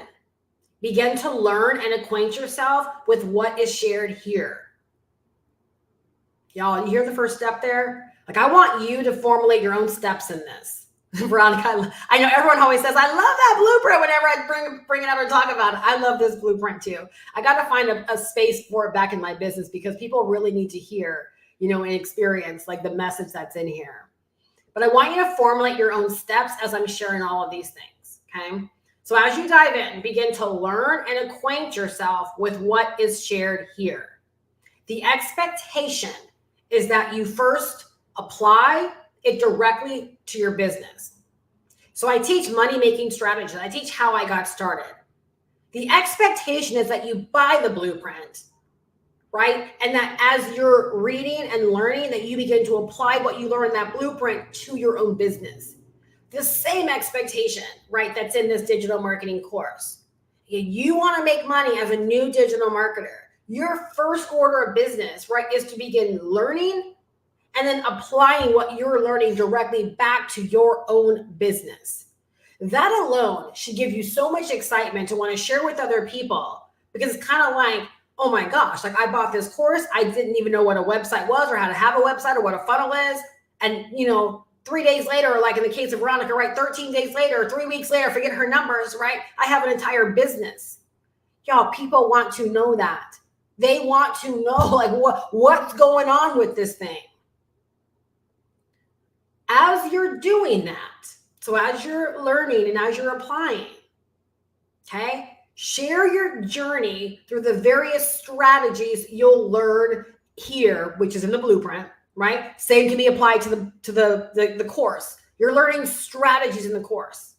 begin to learn and acquaint yourself with what is shared here. Y'all, you hear the first step there? Like, I want you to formulate your own steps in this. Veronica, I know everyone always says, I love that blueprint whenever I bring it up and talk about it. I love this blueprint too. I got to find a space for it back in my business because people really need to hear, and experience like the message that's in here. But I want you to formulate your own steps as I'm sharing all of these things, okay? So as you dive in, begin to learn and acquaint yourself with what is shared here. The expectation is that you first apply it directly to your business. So I teach money-making strategies. I teach how I got started. The expectation is that you buy the blueprint, right? And that as you're reading and learning, that you begin to apply what you learn in that blueprint to your own business. The same expectation, right, that's in this digital marketing course. You want to make money as a new digital marketer. Your first order of business, right, is to begin learning and then applying what you're learning directly back to your own business. That alone should give you so much excitement to want to share with other people, because it's kind of like, oh my gosh, like I bought this course. I didn't even know what a website was or how to have a website or what a funnel is. And, 3 days later, or like in the case of Veronica, right, 13 days later, 3 weeks later, forget her numbers, right? I have an entire business. Y'all, people want to know that. They want to know like what's going on with this thing. As you're doing that, so as you're learning and as you're applying, Okay? Share your journey through the various strategies you'll learn here, which is in the blueprint, right? Same can be applied to the course. You're learning strategies in the course,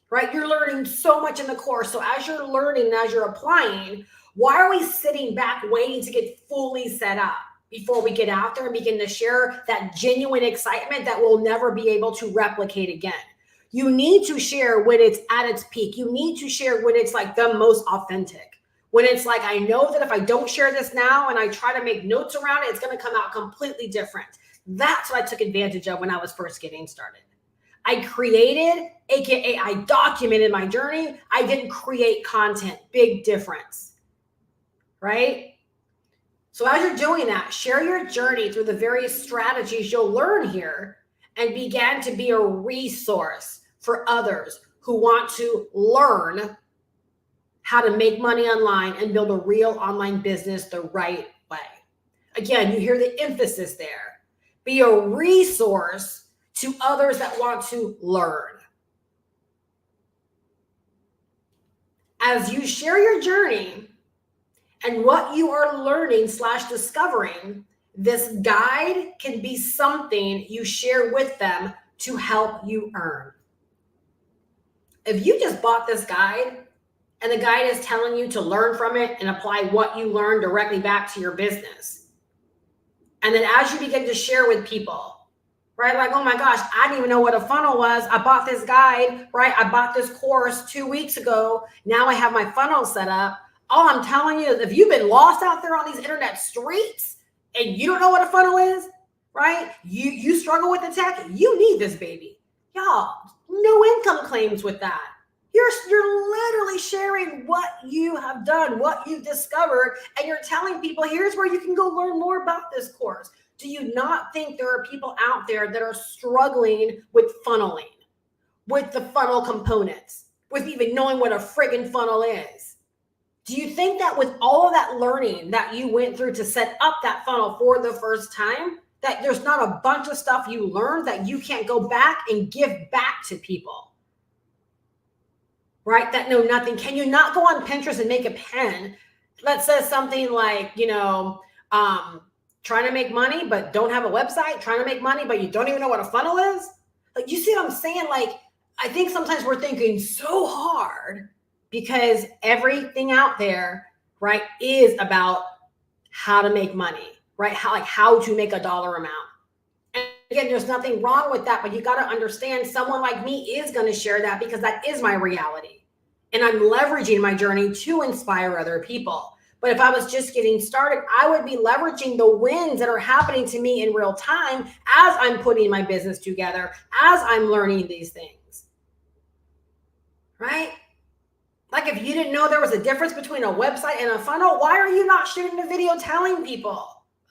right? You're learning so much in the course. So as you're learning and as you're applying, why are we sitting back waiting to get fully set up before we get out there and begin to share that genuine excitement that we'll never be able to replicate again? You need to share when it's at its peak. You need to share when it's like the most authentic. When it's like, I know that if I don't share this now and I try to make notes around it, it's going to come out completely different. That's what I took advantage of when I was first getting started. I created, AKA I documented my journey. I didn't create content. Big difference, right? So as you're doing that, share your journey through the various strategies you'll learn here and begin to be a resource for others who want to learn how to make money online and build a real online business the right way. Again, you hear the emphasis there. Be a resource to others that want to learn. As you share your journey and what you are learning / discovering, this guide can be something you share with them to help you earn. If you just bought this guide and the guide is telling you to learn from it and apply what you learned directly back to your business, and then as you begin to share with people, right? Like, oh my gosh, I didn't even know what a funnel was. I bought this guide, right? I bought this course 2 weeks ago. Now I have my funnel set up. All I'm telling you is if you've been lost out there on these internet streets and you don't know what a funnel is, right? You struggle with the tech, you need this baby. Y'all, no income claims with that. You're literally sharing what you have done, what you've discovered, and you're telling people, here's where you can go learn more about this course. Do you not think there are people out there that are struggling with funneling, with the funnel components, with even knowing what a friggin' funnel is? Do you think that with all of that learning that you went through to set up that funnel for the first time, that there's not a bunch of stuff you learned that you can't go back and give back to people? Right? That know nothing. Can you not go on Pinterest and make a pen that says something like, trying to make money, but don't have a website, trying to make money, but you don't even know what a funnel is? Like, you see what I'm saying? Like, I think sometimes we're thinking so hard because everything out there, right, is about how to make money, right? How to make a dollar amount. And again, there's nothing wrong with that, but you got to understand someone like me is going to share that because that is my reality. And I'm leveraging my journey to inspire other people. But if I was just getting started, I would be leveraging the wins that are happening to me in real time as I'm putting my business together, as I'm learning these things, right? Like if you didn't know there was a difference between a website and a funnel, why are you not shooting a video telling people?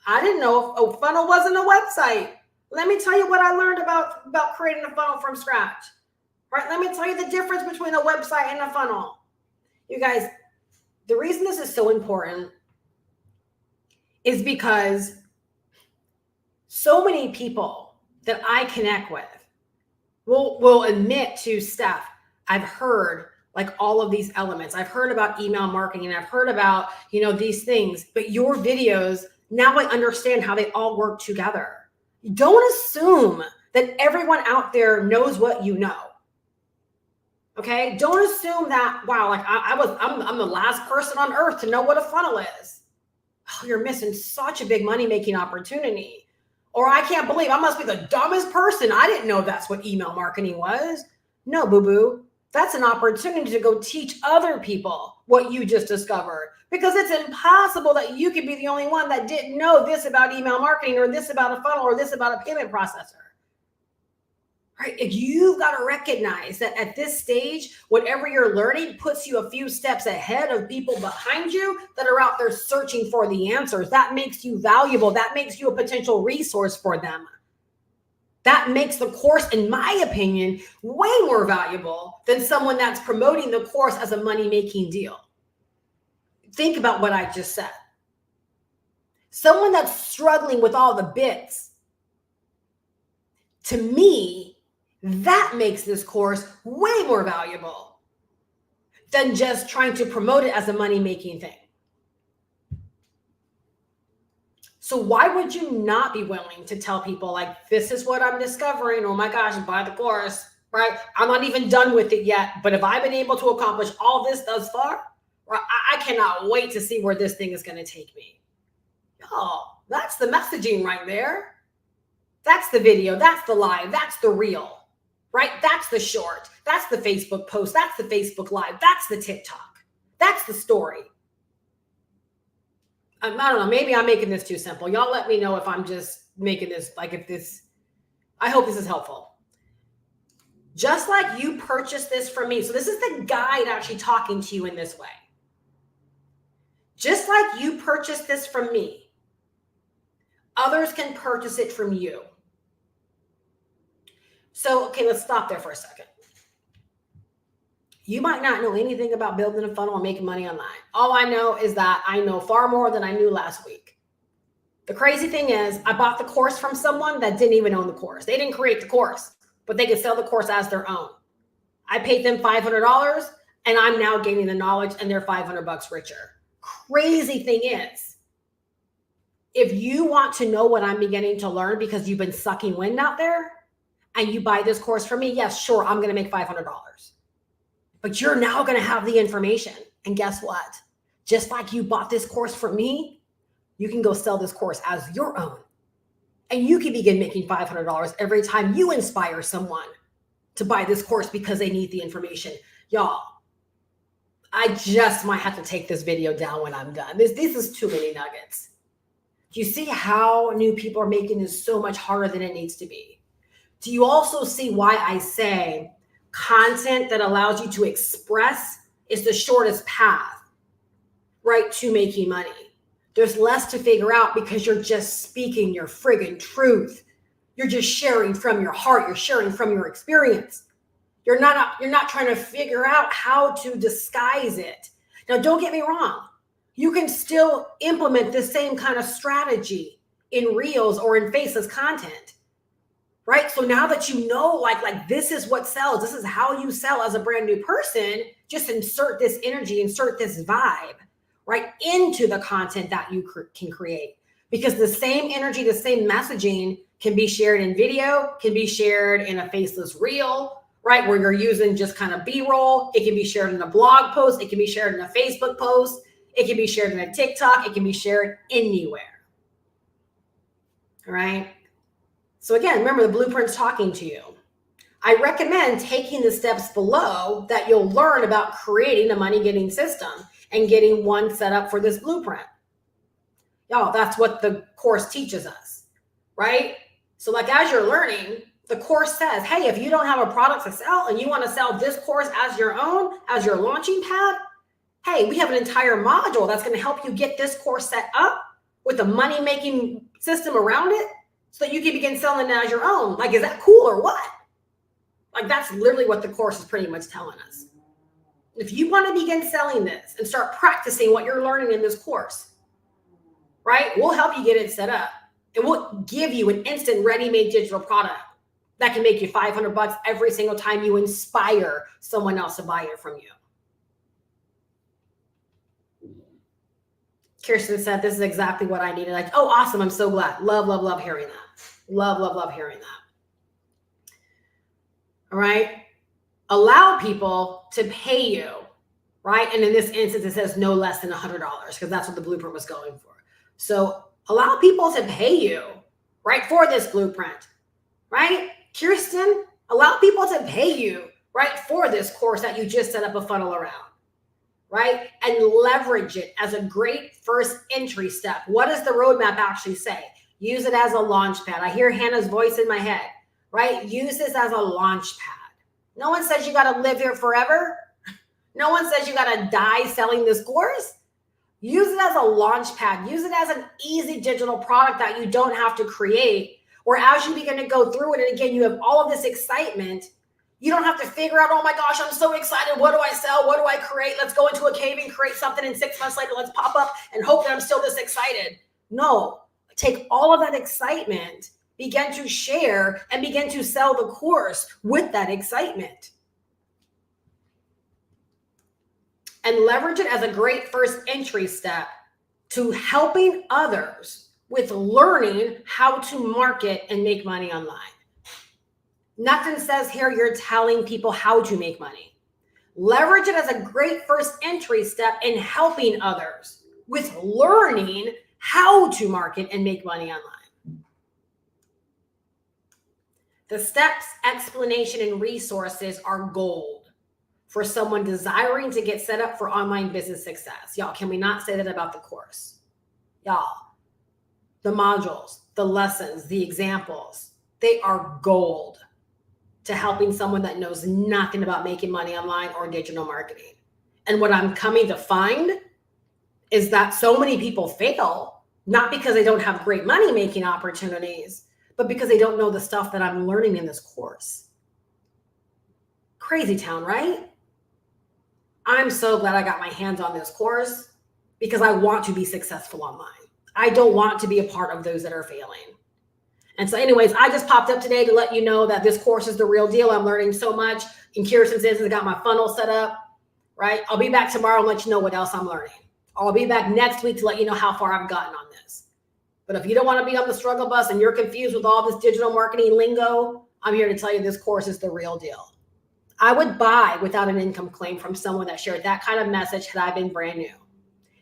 I didn't know a funnel wasn't a website. Let me tell you what I learned about creating a funnel from scratch, right? Let me tell you the difference between a website and a funnel. You guys, the reason this is so important is because so many people that I connect with will admit to Steph, I've heard like all of these elements. I've heard about email marketing. I've heard about, these things, but your videos, now I understand how they all work together. Don't assume that everyone out there knows what you know. Okay? Don't assume that, wow, like I'm the last person on earth to know what a funnel is. Oh, you're missing such a big money-making opportunity. Or I can't believe I must be the dumbest person. I didn't know that's what email marketing was. No, boo-boo. That's an opportunity to go teach other people what you just discovered, because it's impossible that you could be the only one that didn't know this about email marketing or this about a funnel or this about a payment processor. Right? If you've got to recognize that at this stage, whatever you're learning puts you a few steps ahead of people behind you that are out there searching for the answers. That makes you valuable. That makes you a potential resource for them. That makes the course, in my opinion, way more valuable than someone that's promoting the course as a money-making deal. Think about what I just said. Someone that's struggling with all the bits, to me, that makes this course way more valuable than just trying to promote it as a money-making thing. So why would you not be willing to tell people like, this is what I'm discovering. Oh my gosh, buy the course, right? I'm not even done with it yet. But if I've been able to accomplish all this thus far, right, I cannot wait to see where this thing is going to take me. Oh, that's the messaging right there. That's the video. That's the live. That's the reel, right? That's the short. That's the Facebook post. That's the Facebook live. That's the TikTok. That's the story. I don't know. Maybe I'm making this too simple. Y'all let me know if I'm just making this, like if this, I hope this is helpful. Just like you purchased this from me. So this is the guide actually talking to you in this way. Just like you purchased this from me, others can purchase it from you. So, okay, let's stop there for a second. You might not know anything about building a funnel and making money online. All I know is that I know far more than I knew last week. The crazy thing is I bought the course from someone that didn't even own the course. They didn't create the course, but they could sell the course as their own. I paid them $500 and I'm now gaining the knowledge and they're $500 richer. Crazy thing is, if you want to know what I'm beginning to learn because you've been sucking wind out there and you buy this course from me, yes, sure, I'm going to make $500. But you're now going to have the information. And guess what? Just like you bought this course from me, you can go sell this course as your own. And you can begin making $500 every time you inspire someone to buy this course because they need the information. Y'all, I just might have to take this video down when I'm done. This is too many nuggets. Do you see how new people are making this so much harder than it needs to be? Do you also see why I say content that allows you to express is the shortest path, right, to making money? There's less to figure out because you're just speaking your friggin' truth. You're just sharing from your heart. You're sharing from your experience. You're not trying to figure out how to disguise it. Now, don't get me wrong. You can still implement the same kind of strategy in Reels or in Faceless content. Right? So now that you know, like this is what sells, this is how you sell as a brand new person, just insert this energy, insert this vibe, right, into the content that you can create. Because the same energy, the same messaging can be shared in video, can be shared in a faceless reel, right, where you're using just kind of B-roll. It can be shared in a blog post. It can be shared in a Facebook post. It can be shared in a TikTok. It can be shared anywhere. All right? So again, remember the blueprint's talking to you. I recommend taking the steps below that you'll learn about creating a money-getting system and getting one set up for this blueprint. Y'all, that's what the course teaches us, right? So like as you're learning, the course says, hey, if you don't have a product to sell and you want to sell this course as your own, as your launching pad, hey, we have an entire module that's going to help you get this course set up with a money-making system around it, so that you can begin selling it as your own. Like, is that cool or what? Like, that's literally what the course is pretty much telling us. If you want to begin selling this and start practicing what you're learning in this course, right? We'll help you get it set up. And we'll give you an instant ready-made digital product that can make you $500 every single time you inspire someone else to buy it from you. Kirsten said, this is exactly what I needed. Like, oh, awesome. I'm so glad. Love, love, love hearing that. Love, love, love hearing that. All right. Allow people to pay you, right? And in this instance, it says no less than $100 because that's what the blueprint was going for. So allow people to pay you, right, for this blueprint, right? Kirsten, allow people to pay you, right, for this course that you just set up a funnel around. Right? And leverage it as a great first entry step. What does the roadmap actually say? Use it as a launch pad. I hear Hannah's voice in my head, right? Use this as a launch pad. No one says you got to live here forever. No one says you got to die selling this course. Use it as a launch pad. Use it as an easy digital product that you don't have to create, where as you begin to go through it, and again, you have all of this excitement. You don't have to figure out, oh my gosh, I'm so excited. What do I sell? What do I create? Let's go into a cave and create something. And 6 months later, let's pop up and hope that I'm still this excited. No, take all of that excitement, begin to share, and begin to sell the course with that excitement. and leverage it as a great first entry step to helping others with learning how to market and make money online. Nothing says here you're telling people how to make money. Leverage it as a great first entry step in helping others with learning how to market and make money online. The steps, explanation, and resources are gold for someone desiring to get set up for online business success. Y'all, can we not say that about the course? Y'all, the modules, the lessons, the examples, they are gold to helping someone that knows nothing about making money online or digital marketing. And what I'm coming to find is that so many people fail, not because they don't have great money making opportunities, but because they don't know the stuff that I'm learning in this course. Crazy town, right? I'm so glad I got my hands on this course because I want to be successful online. I don't want to be a part of those that are failing. And so anyways, I just popped up today to let you know that this course is the real deal. I'm learning so much. In Kirsten's instance, I got my funnel set up, right? I'll be back tomorrow and let you know what else I'm learning. I'll be back next week to let you know how far I've gotten on this. But if you don't want to be on the struggle bus and you're confused with all this digital marketing lingo, I'm here to tell you this course is the real deal. I would buy without an income claim from someone that shared that kind of message had I been brand new.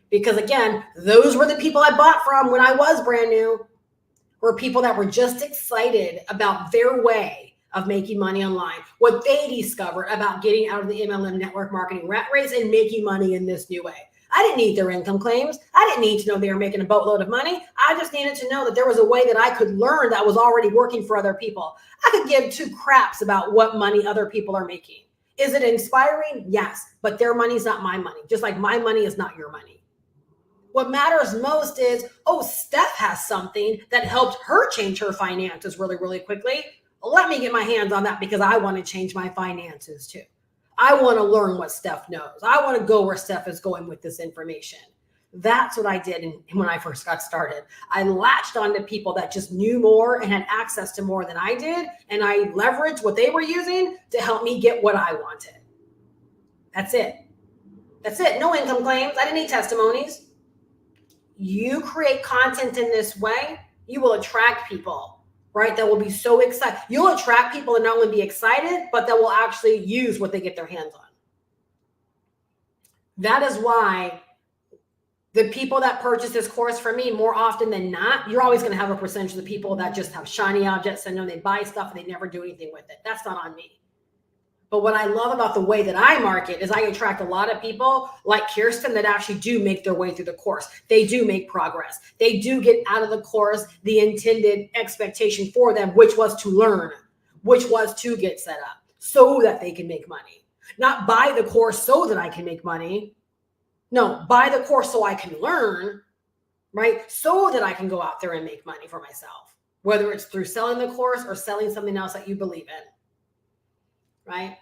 Because again, those were the people I bought from when I was brand new. Were people that were just excited about their way of making money online, what they discovered about getting out of the MLM network marketing rat race and making money in this new way. I didn't need their income claims. I didn't need to know they were making a boatload of money. I just needed to know that there was a way that I could learn that was already working for other people. I could give two craps about what money other people are making. Is it inspiring? Yes, but their money's not my money, just like my money is not your money. What matters most is, oh, Steph has something that helped her change her finances really, really quickly. Let me get my hands on that because I want to change my finances too. I want to learn what Steph knows. I want to go where Steph is going with this information. That's what I did when I first got started. I latched onto people that just knew more and had access to more than I did, and I leveraged what they were using to help me get what I wanted. That's it. That's it. No income claims. I didn't need testimonies. You create content in this way, you will attract people, right? That will be so excited. You'll attract people and not only be excited, but that will actually use what they get their hands on. That is why the people that purchase this course from me, more often than not, you're always going to have a percentage of the people that just have shiny objects and they buy stuff and they never do anything with it. That's not on me. But what I love about the way that I market is I attract a lot of people like Kirsten that actually do make their way through the course. They do make progress. They do get out of the course the intended expectation for them, which was to learn, which was to get set up so that they can make money. Not buy the course so that I can make money. No, buy the course so I can learn, right? So that I can go out there and make money for myself, whether it's through selling the course or selling something else that you believe in. Right?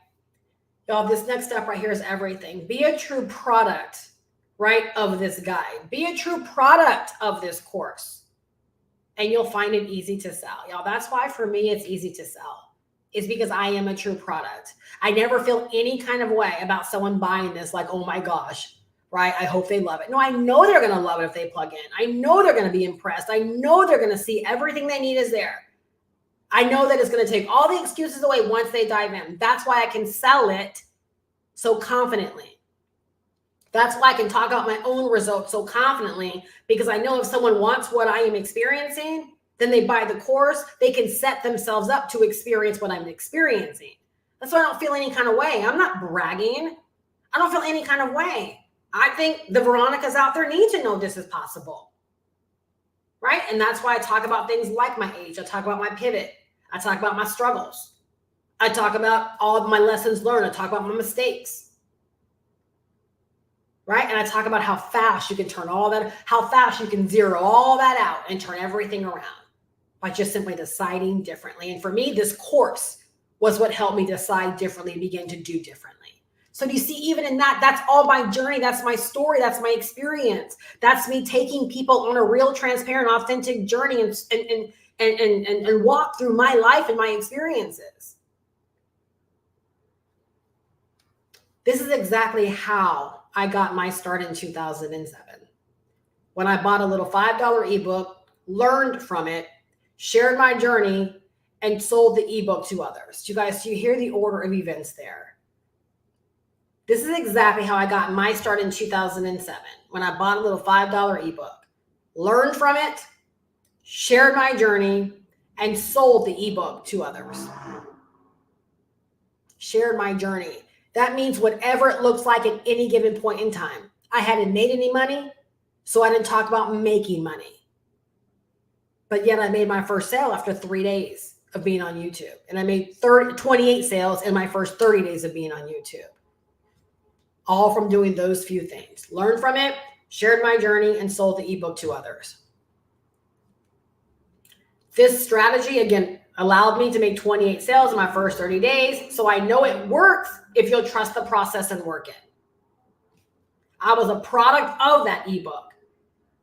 Y'all, this next step right here is everything. Be a true product, right, of this guide. Be a true product of this course. And you'll find it easy to sell. Y'all, that's why for me it's easy to sell. It's because I am a true product. I never feel any kind of way about someone buying this like, oh my gosh, right? I hope they love it. No, I know they're going to love it if they plug in. I know they're going to be impressed. I know they're going to see everything they need is there. I know that it's going to take all the excuses away once they dive in. That's why I can sell it so confidently. That's why I can talk about my own results so confidently, because I know if someone wants what I am experiencing, then they buy the course, they can set themselves up to experience what I'm experiencing. That's why I don't feel any kind of way. I'm not bragging. I don't feel any kind of way. I think the Veronicas out there need to know this is possible. Right? And that's why I talk about things like my age. I talk about my pivot. I talk about my struggles. I talk about all of my lessons learned. I talk about my mistakes. Right? And I talk about how fast you can turn all that, how fast you can zero all that out and turn everything around by just simply deciding differently. And for me, this course was what helped me decide differently and begin to do differently. So do you see, even in that, that's all my journey. That's my story. That's my experience. That's me taking people on a real, transparent, authentic journey and walk through my life and my experiences. This is exactly how I got my start in 2007. When I bought a little $5 ebook, learned from it, shared my journey, and sold the ebook to others. You guys, do you hear the order of events there? This is exactly how I got my start in 2007, when I bought a little $5 ebook, learned from it, shared my journey, and sold the ebook to others. Shared my journey. That means whatever it looks like at any given point in time. I hadn't made any money, so I didn't talk about making money. But yet I made my first sale after 3 days of being on YouTube. And I made 28 sales in my first 30 days of being on YouTube. All from doing those few things. Learned from it, shared my journey, and sold the ebook to others. This strategy, again, allowed me to make 28 sales in my first 30 days. So I know it works if you'll trust the process and work it. I was a product of that ebook,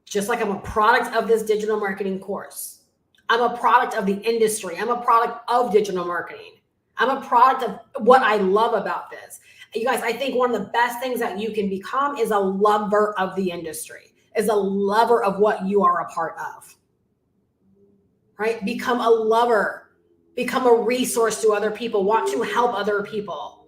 just like I'm a product of this digital marketing course. I'm a product of the industry. I'm a product of digital marketing. I'm a product of what I love about this. You guys, I think one of the best things that you can become is a lover of the industry, is a lover of what you are a part of. Right? Become a lover, become a resource to other people, want to help other people,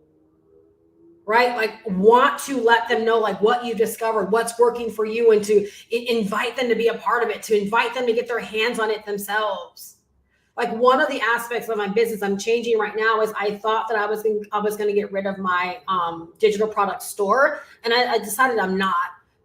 right? Like want to let them know like what you discovered, what's working for you, and to invite them to be a part of it, to invite them to get their hands on it themselves. Like one of the aspects of my business I'm changing right now is I thought that I was going to get rid of my digital product store. And I decided I'm not.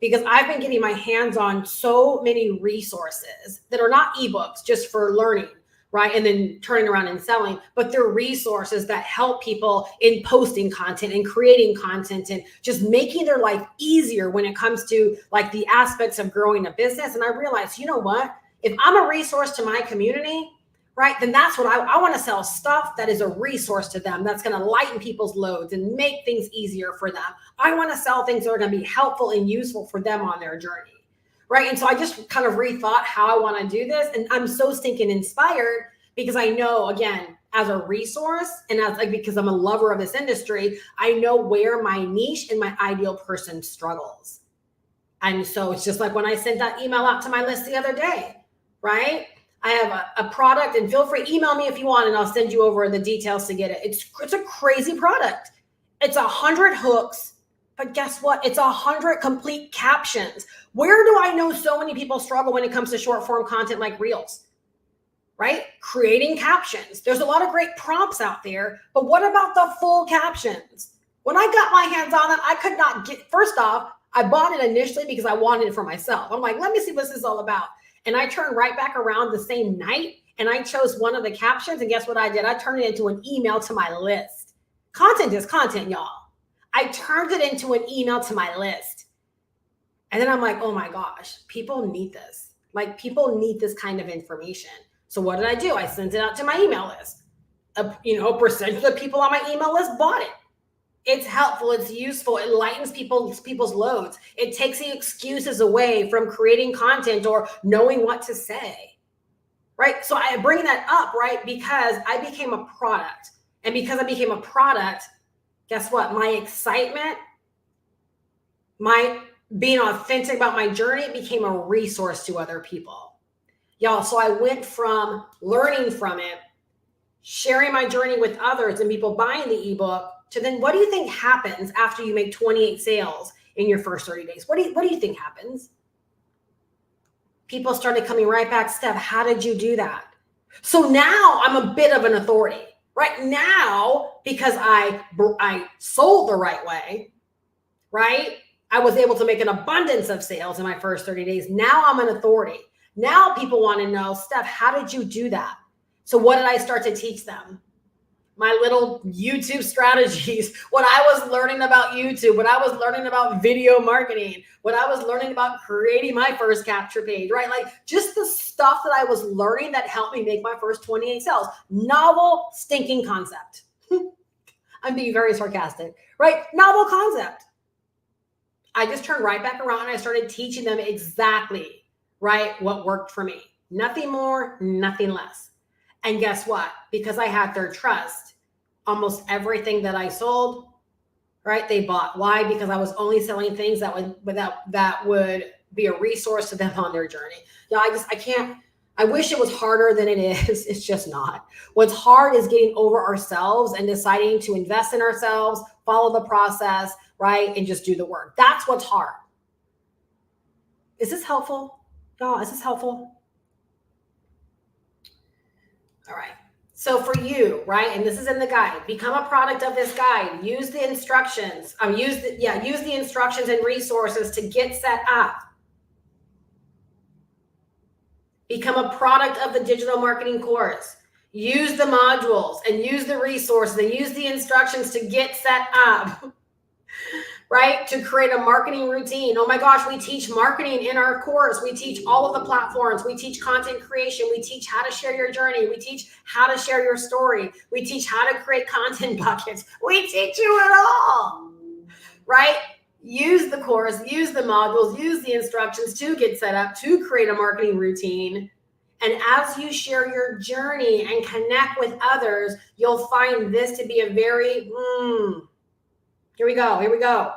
Because I've been getting my hands on so many resources that are not ebooks just for learning, right? And then turning around and selling, but they're resources that help people in posting content and creating content and just making their life easier when it comes to like the aspects of growing a business. And I realized, you know what? If I'm a resource to my community, right, then that's what I want to sell stuff that is a resource to them, that's going to lighten people's loads and make things easier for them. I want to sell things that are going to be helpful and useful for them on their journey, right? And so I just kind of rethought how I want to do this. And I'm so stinking inspired because I know, again, as a resource and as like, because I'm a lover of this industry, I know where my niche and my ideal person struggles. And so it's just like when I sent that email out to my list the other day, right? I have a product, and feel free, email me if you want, and I'll send you over the details to get it. It's a crazy product. It's 100 hooks, but guess what? It's 100 complete captions. Where do I know so many people struggle when it comes to short form content like Reels, right? Creating captions. There's a lot of great prompts out there, but what about the full captions? When I got my hands on it, I could not get, first off, I bought it initially because I wanted it for myself. I'm like, let me see what this is all about. And I turned right back around the same night and I chose one of the captions. And guess what I did? I turned it into an email to my list. Content is content, y'all. I turned it into an email to my list. And then I'm like, oh my gosh, people need this. Like people need this kind of information. So what did I do? I sent it out to my email list. A percentage of the people on my email list bought it. It's helpful. It's useful. It lightens people's loads. It takes the excuses away from creating content or knowing what to say, right? So I bring that up, right? Because I became a product. And because I became a product, guess what? My excitement, my being authentic about my journey became a resource to other people. Y'all, so I went from learning from it, sharing my journey with others and people buying the ebook, to then what do you think happens after you make 28 sales in your first 30 days? What do you think happens? People started coming right back, Steph, how did you do that? So now I'm a bit of an authority. Right now, because I sold the right way, right? I was able to make an abundance of sales in my first 30 days. Now I'm an authority. Now people want to know, Steph, how did you do that? So what did I start to teach them? My little YouTube strategies, what I was learning about YouTube, what I was learning about video marketing, what I was learning about creating my first capture page, right? Like just the stuff that I was learning that helped me make my first 28 sales. Novel, stinking concept. I'm being very sarcastic, right? Novel concept. I just turned right back around and I started teaching them exactly, right, what worked for me. Nothing more, nothing less. And guess what? Because I had their trust, almost everything that I sold right? They bought. Why? Because I was only selling things that would be a resource to them on their journey. I can't. I wish it was harder than it is. It's just not. What's hard is getting over ourselves and deciding to invest in ourselves, follow the process, right? And just do the work. That's what's hard. Is this helpful? Y'all, is this helpful? All right. So for you, right, and this is in the guide, become a product of this guide. Use the instructions. Use the instructions and resources to get set up. Become a product of the digital marketing course. Use the modules and use the resources and use the instructions to get set up. Right? To create a marketing routine. Oh my gosh, we teach marketing in our course. We teach all of the platforms. We teach content creation. We teach how to share your journey. We teach how to share your story. We teach how to create content buckets. We teach you it all, right? Use the course, use the modules, use the instructions to get set up, to create a marketing routine. And as you share your journey and connect with others, you'll find this to be a very, here we go.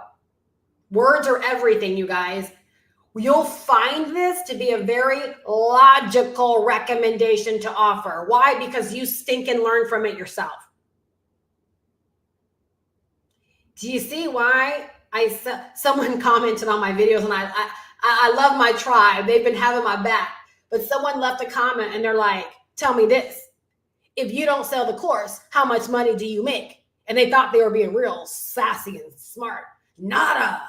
Words are everything, you guys. You'll find this to be a very logical recommendation to offer. Why? Because you stink and learn from it yourself. Do you see why someone commented on my videos, and I love my tribe. They've been having my back. But someone left a comment and they're like, tell me this. If you don't sell the course, how much money do you make? And they thought they were being real sassy and smart. Nada.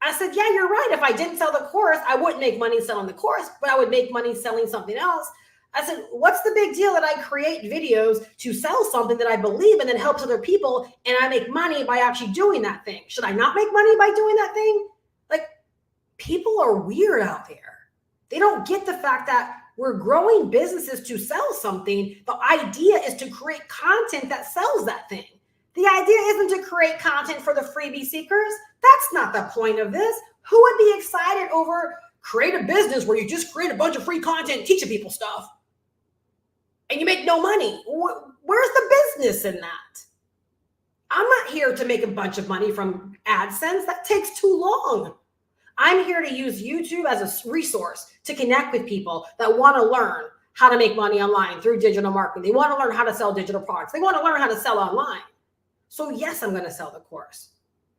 I said, yeah, you're right. If I didn't sell the course, I wouldn't make money selling the course, but I would make money selling something else. I said, what's the big deal that I create videos to sell something that I believe in that helps other people, and I make money by actually doing that thing? Should I not make money by doing that thing? Like, people are weird out there. They don't get the fact that we're growing businesses to sell something. The idea is to create content that sells that thing. The idea isn't to create content for the freebie seekers. That's not the point of this. Who would be excited over create a business where you just create a bunch of free content teaching people stuff and you make no money? Where's the business in that? I'm not here to make a bunch of money from AdSense. That takes too long. I'm here to use YouTube as a resource to connect with people that want to learn how to make money online through digital marketing. They want to learn how to sell digital products. They want to learn how to sell online. So yes, I'm going to sell the course.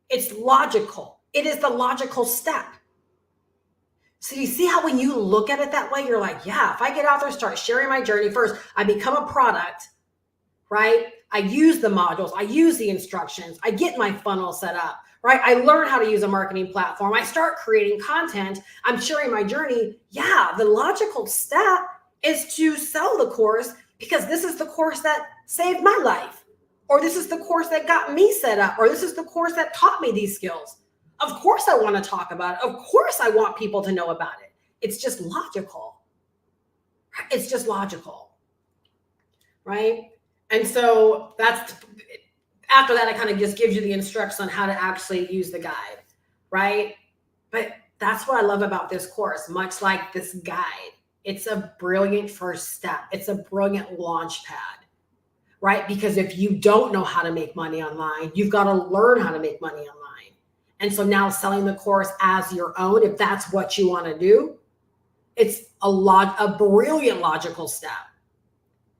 It's logical. It is the logical step. So you see how when you look at it that way, you're like, yeah, if I get out there and start sharing my journey first, I become a product, right? I use the modules. I use the instructions. I get my funnel set up, right? I learn how to use a marketing platform. I start creating content. I'm sharing my journey. Yeah, the logical step is to sell the course because this is the course that saved my life. Or this is the course that got me set up, or this is the course that taught me these skills. Of course I want to talk about it. Of course I want people to know about it. It's just logical. It's just logical, right? And so that's, after that, it kind of just gives you the instructions on how to actually use the guide, right? But that's what I love about this course, much like this guide. It's a brilliant first step. It's a brilliant launch pad. Right? Because if you don't know how to make money online, you've got to learn how to make money online. And so now selling the course as your own, if that's what you want to do, it's a brilliant logical step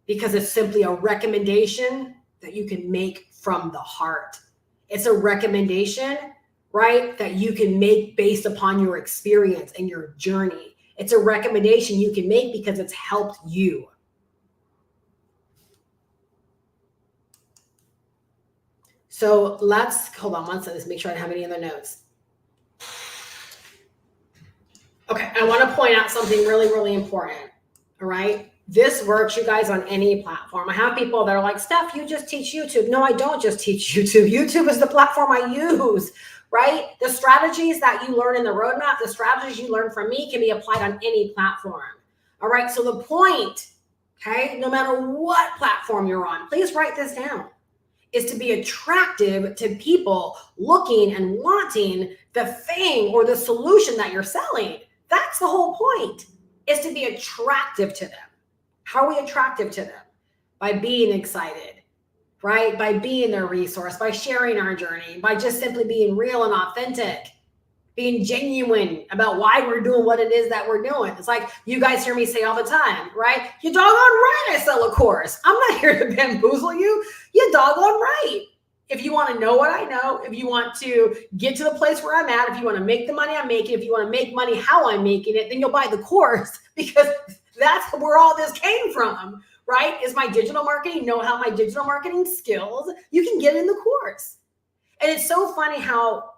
because it's simply a recommendation that you can make from the heart. It's a recommendation, right, that you can make based upon your experience and your journey. It's a recommendation you can make because it's helped you. So let's, hold on one second, let's make sure I don't have any other notes. Okay, I want to point out something really, really important, all right? This works, you guys, on any platform. I have people that are like, Steph, you just teach YouTube. No, I don't just teach YouTube. YouTube is the platform I use, right? The strategies that you learn in the roadmap, the strategies you learn from me can be applied on any platform, all right? So the point, okay, no matter what platform you're on, please write this down, is to be attractive to people looking and wanting the thing or the solution that you're selling. That's the whole point, is to be attractive to them. How are we attractive to them? By being excited, right? By being their resource, by sharing our journey, by just simply being real and authentic, being genuine about why we're doing what it is that we're doing. It's like you guys hear me say all the time, right? You doggone right I sell a course. I'm not here to bamboozle you. You doggone right. If you want to know what I know, if you want to get to the place where I'm at, if you want to make the money I'm making, if you want to make money how I'm making it, then you'll buy the course, because that's where all this came from, right? Is my digital marketing, know how my digital marketing skills, you can get in the course. And it's so funny how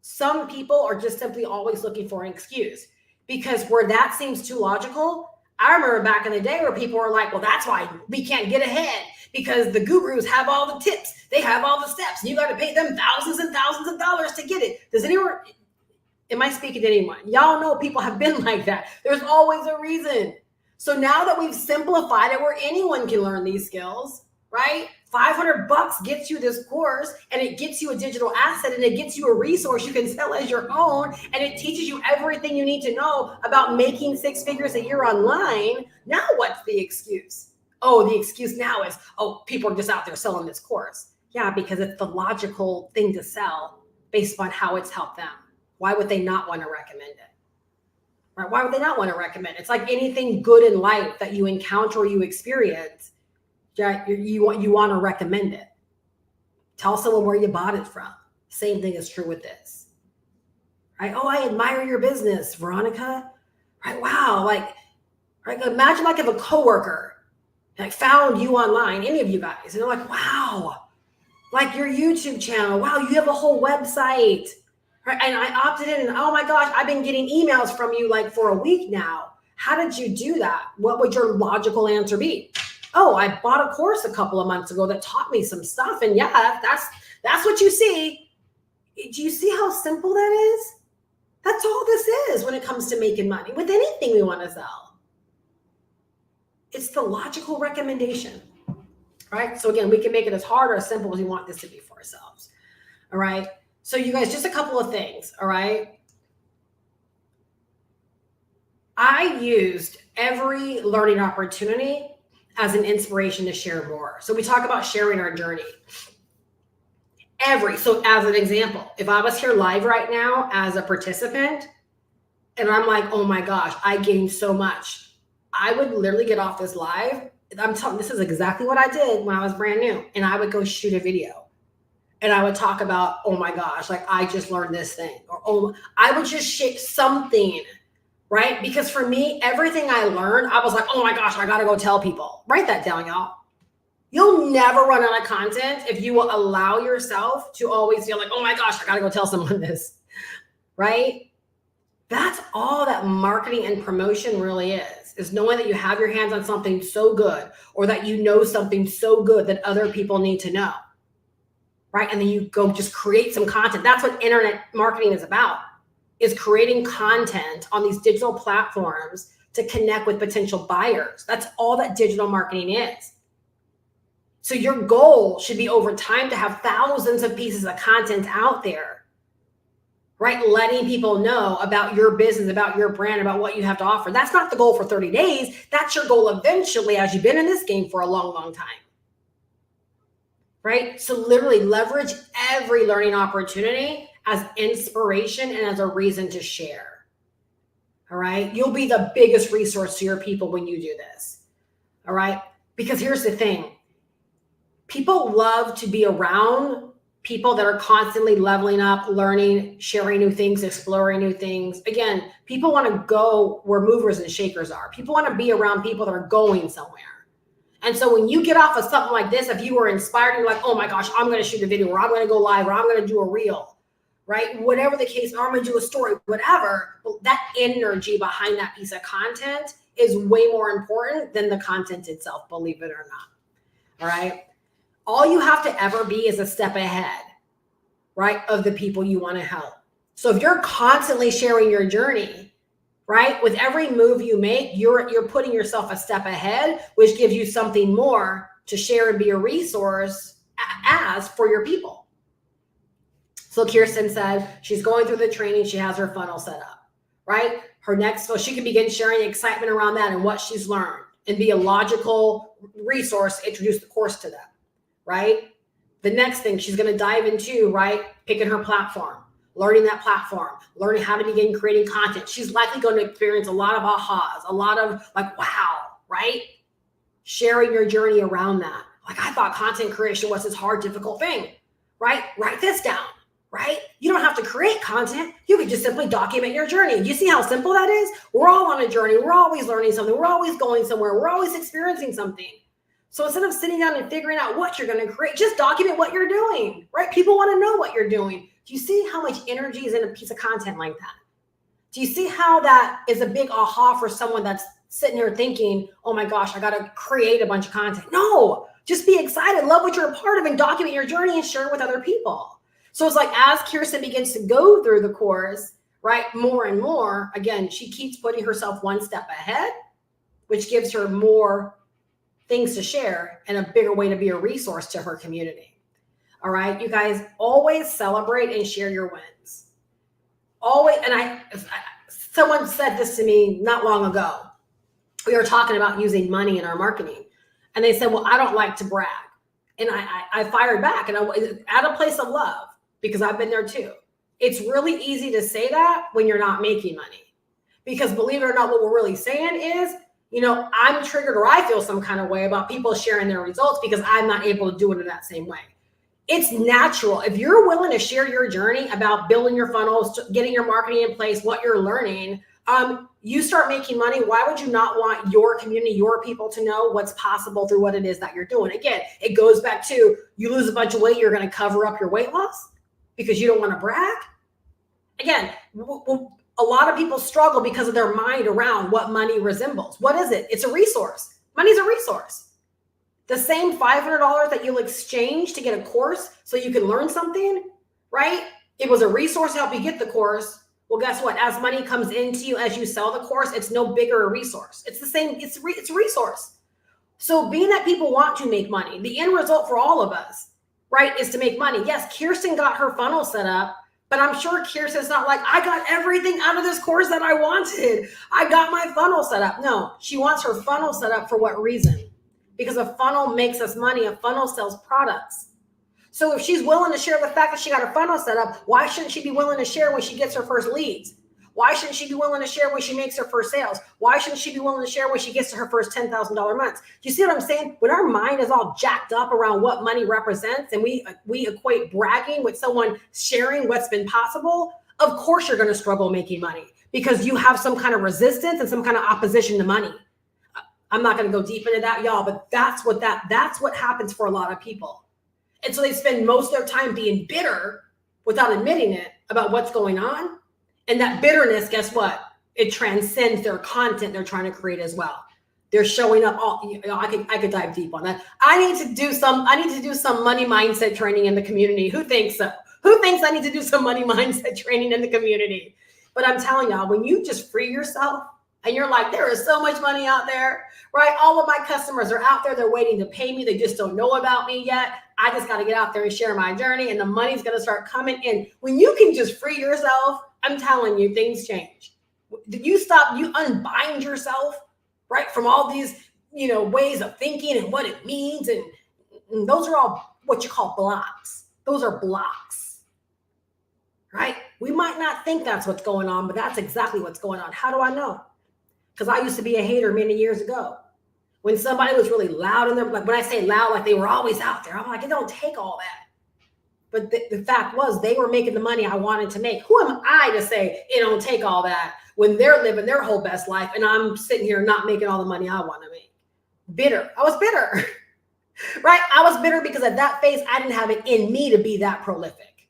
some people are just simply always looking for an excuse, because where that seems too logical. I remember back in the day where people were like, well, that's why we can't get ahead, because the gurus have all the tips. They have all the steps. You got to pay them thousands and thousands of dollars to get it. Does anyone, am I speaking to anyone? Y'all know people have been like that. There's always a reason. So now that we've simplified it where anyone can learn these skills, right? $500 gets you this course, and it gets you a digital asset, and it gets you a resource you can sell as your own, and it teaches you everything you need to know about making 6 figures a year online. Now what's the excuse? Oh, the excuse now is, oh, people are just out there selling this course. Yeah, because it's the logical thing to sell based on how it's helped them. Why would they not want to recommend it? Right? Why would they not want to recommend it? It's like anything good in life that you encounter or you experience. You want to recommend it. Tell someone where you bought it from. Same thing is true with this. Right? Oh, I admire your business, Veronica. Right? Wow. Like, right? Imagine like if a coworker like found you online, any of you guys, and they're like, wow, like your YouTube channel. Wow, you have a whole website. Right? And I opted in, and oh my gosh, I've been getting emails from you like for a week now. How did you do that? What would your logical answer be? Oh, I bought a course a couple of months ago that taught me some stuff. And yeah, that's what you see. Do you see how simple that is? That's all this is when it comes to making money with anything we want to sell. It's the logical recommendation, right? So again, we can make it as hard or as simple as we want this to be for ourselves. All right. So you guys, just a couple of things. All right. I used every learning opportunity as an inspiration to share more. So we talk about sharing our journey. So as an example, if I was here live right now as a participant and I'm like, oh my gosh, I gained so much, I would literally get off this live. I'm telling, this is exactly what I did when I was brand new. And I would go shoot a video and I would talk about, oh my gosh, like I just learned this thing, or oh, I would just share something. Right? Because for me, everything I learned, I was like, oh my gosh, I got to go tell people. Write that down, y'all. You'll never run out of content if you will allow yourself to always feel like, oh my gosh, I got to go tell someone this. Right? That's all that marketing and promotion really is knowing that you have your hands on something so good, or that you know something so good that other people need to know. Right? And then you go just create some content. That's what internet marketing is about. Is creating content on these digital platforms to connect with potential buyers. That's all that digital marketing is. So your goal should be over time to have thousands of pieces of content out there, right? Letting people know about your business, about your brand, about what you have to offer. That's not the goal for 30 days. That's your goal eventually, as you've been in this game for a long, long time. Right? So literally leverage every learning opportunity as inspiration and as a reason to share. All right. You'll be the biggest resource to your people when you do this. All right. Because here's the thing. People love to be around people that are constantly leveling up, learning, sharing new things, exploring new things. Again, people want to go where movers and shakers are. People want to be around people that are going somewhere. And so when you get off of something like this, if you were inspired, you're like, oh my gosh, I'm going to shoot a video, or I'm going to go live, or I'm going to do a reel. Right? Whatever the case, or I'm going to do a story, whatever, that energy behind that piece of content is way more important than the content itself, believe it or not. All right. All you have to ever be is a step ahead, right, of the people you want to help. So if you're constantly sharing your journey, right, with every move you make, you're putting yourself a step ahead, which gives you something more to share and be a resource as for your people. So Kirsten said she's going through the training. She has her funnel set up, right? Her next, so she can begin sharing excitement around that and what she's learned and be a logical resource to introduce the course to them, right? The next thing she's going to dive into, right? Picking her platform, learning that platform, learning how to begin creating content. She's likely going to experience a lot of ahas, a lot of like, wow, right? Sharing your journey around that. Like, I thought content creation was this hard, difficult thing, right? Write this down, right? You don't have to create content. You can just simply document your journey. You see how simple that is? We're all on a journey. We're always learning something. We're always going somewhere. We're always experiencing something. So instead of sitting down and figuring out what you're going to create, just document what you're doing, right? People want to know what you're doing. Do you see how much energy is in a piece of content like that? Do you see how that is a big aha for someone that's sitting here thinking, oh my gosh, I got to create a bunch of content? No, just be excited, love what you're a part of, and document your journey and share it with other people. So it's like, as Kirsten begins to go through the course, right, more and more, again, she keeps putting herself one step ahead, which gives her more things to share and a bigger way to be a resource to her community. All right, you guys, always celebrate and share your wins. Always, and someone said this to me not long ago. We were talking about using money in our marketing, and they said, well, I don't like to brag. And I fired back, and I was at a place of love, because I've been there too. It's really easy to say that when you're not making money, because believe it or not, what we're really saying is, you know, I'm triggered, or I feel some kind of way about people sharing their results because I'm not able to do it in that same way. It's natural. If you're willing to share your journey about building your funnels, getting your marketing in place, what you're learning, you start making money. Why would you not want your community, your people to know what's possible through what it is that you're doing? Again, it goes back to, you lose a bunch of weight, you're going to cover up your weight loss because you don't want to brag. Again, a lot of people struggle because of their mind around what money resembles. What is it? It's a resource. Money's a resource. The same $500 that you'll exchange to get a course so you can learn something, right? It was a resource to help you get the course. Well, guess what? As money comes into you, as you sell the course, it's no bigger a resource. It's the same. It's a resource. So being that people want to make money, the end result for all of us, right, is to make money. Yes, Kirsten got her funnel set up, but I'm sure Kirsten's not like, I got everything out of this course that I wanted. I got my funnel set up. No, she wants her funnel set up for what reason? Because a funnel makes us money. A funnel sells products. So if she's willing to share the fact that she got her funnel set up, why shouldn't she be willing to share when she gets her first leads? Why shouldn't she be willing to share when she makes her first sales? Why shouldn't she be willing to share when she gets to her first $10,000 months? Do you see what I'm saying? When our mind is all jacked up around what money represents, and we equate bragging with someone sharing what's been possible, of course you're going to struggle making money because you have some kind of resistance and some kind of opposition to money. I'm not going to go deep into that, y'all, but that's what happens for a lot of people. And so they spend most of their time being bitter without admitting it about what's going on. And that bitterness, guess what? It transcends their content they're trying to create as well. They're showing up all, you know, I could dive deep on that. I need to do some money mindset training in the community. Who thinks so? Who thinks I need to do some money mindset training in the community? But I'm telling y'all, when you just free yourself and you're like, there is so much money out there, right? All of my customers are out there. They're waiting to pay me. They just don't know about me yet. I just got to get out there and share my journey, and the money's going to start coming in. When you can just free yourself, I'm telling you, things change. You unbind yourself, right, from all these, ways of thinking and what it means. And those are all what you call blocks. Those are blocks, right? We might not think that's what's going on, but that's exactly what's going on. How do I know? Because I used to be a hater many years ago. When somebody was really loud in their, like when I say loud, like they were always out there, I'm like, it don't take all that. But the fact was they were making the money I wanted to make. Who am I to say it don't take all that when they're living their whole best life and I'm sitting here not making all the money I want to make? Bitter. I was bitter, right? I was bitter because at that phase, I didn't have it in me to be that prolific.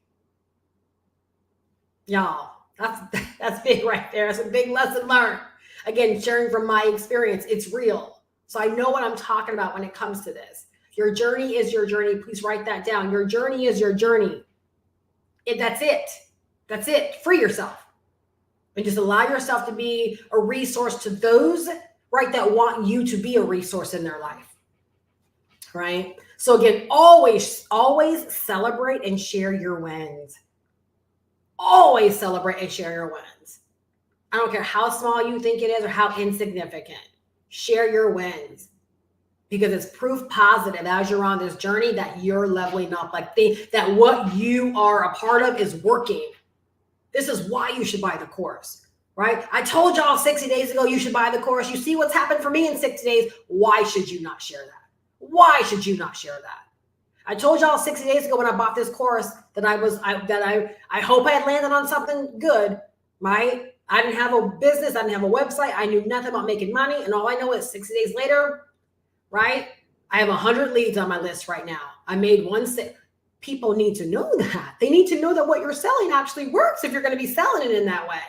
Y'all, that's big right there. That's a big lesson learned. Again, sharing from my experience, it's real. So I know what I'm talking about when it comes to this. Your journey is your journey. Please write that down. Your journey is your journey. That's it. That's it. Free yourself. And just allow yourself to be a resource to those, right, that want you to be a resource in their life. Right? So again, always celebrate and share your wins. Always celebrate and share your wins. I don't care how small you think it is or how insignificant. Share your wins. because it's proof positive as you're on this journey that you're leveling up, like that what you are a part of is working. This is why you should buy the course, right? I told y'all 60 days ago you should buy the course. You see what's happened for me in 60 days. Why should you not share that? Why should you not share that? I told y'all 60 days ago when I bought this course that I hope I had landed on something good, right? I didn't have a business. I didn't have a website. I knew nothing about making money. And all I know is 60 days later, right? I have 100 leads on my list right now. I made one sale. People need to know that. They need to know that what you're selling actually works if you're going to be selling it in that way.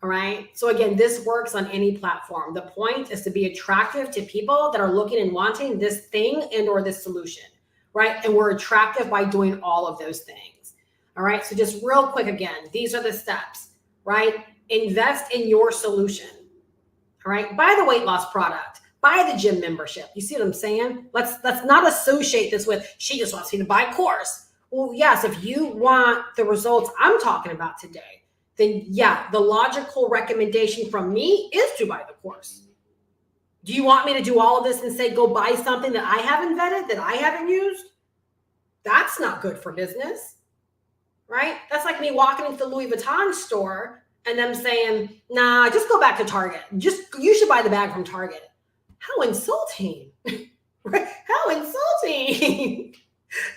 All right. So again, this works on any platform. The point is to be attractive to people that are looking and wanting this thing and or this solution, right? And we're attractive by doing all of those things. All right. So just real quick, again, these are the steps, right? Invest in your solution. All right. Buy the weight loss product. Buy the gym membership. You see what I'm saying? Let's not associate this with, she just wants me to buy a course. Well, yes, if you want the results I'm talking about today, then yeah, the logical recommendation from me is to buy the course. Do you want me to do all of this and say, go buy something that I haven't vetted, that I haven't used? That's not good for business, right? That's like me walking into the Louis Vuitton store and them saying, nah, just go back to Target. You should buy the bag from Target. How insulting, right? How insulting.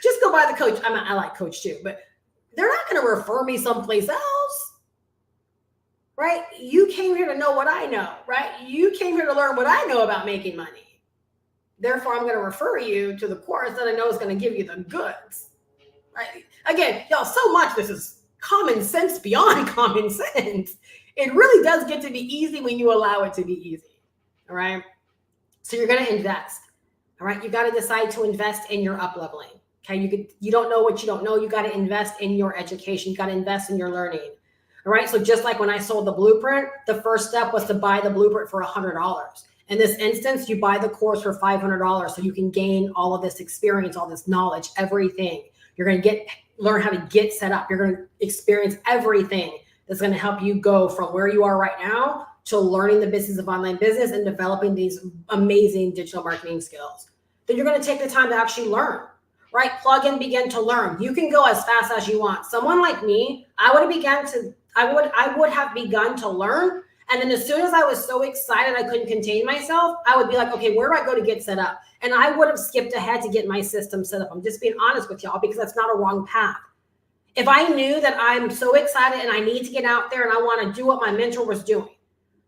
Just go buy the Coach. I like Coach too, but they're not going to refer me someplace else, right? You came here to know what I know, right? You came here to learn what I know about making money. Therefore, I'm going to refer you to the course that I know is going to give you the goods, right? Again, y'all, so much this is common sense beyond common sense. It really does get to be easy when you allow it to be easy, all right? So you're going to invest, all right? You got to decide to invest in your up-leveling, okay? You don't know what you don't know. You got to invest in your education. You got to invest in your learning, all right? So just like when I sold the blueprint, the first step was to buy the blueprint for $100. In this instance, you buy the course for $500 so you can gain all of this experience, all this knowledge, everything. You're going to learn how to get set up. You're going to experience everything that's going to help you go from where you are right now to learning the business of online business and developing these amazing digital marketing skills. Then you're going to take the time to actually learn, right? Plug in, begin to learn. You can go as fast as you want. Someone like me, I would have begun to learn. And then as soon as I was so excited I couldn't contain myself, I would be like, okay, where do I go to get set up? And I would have skipped ahead to get my system set up. I'm just being honest with y'all because that's not a wrong path. If I knew that I'm so excited and I need to get out there and I want to do what my mentor was doing,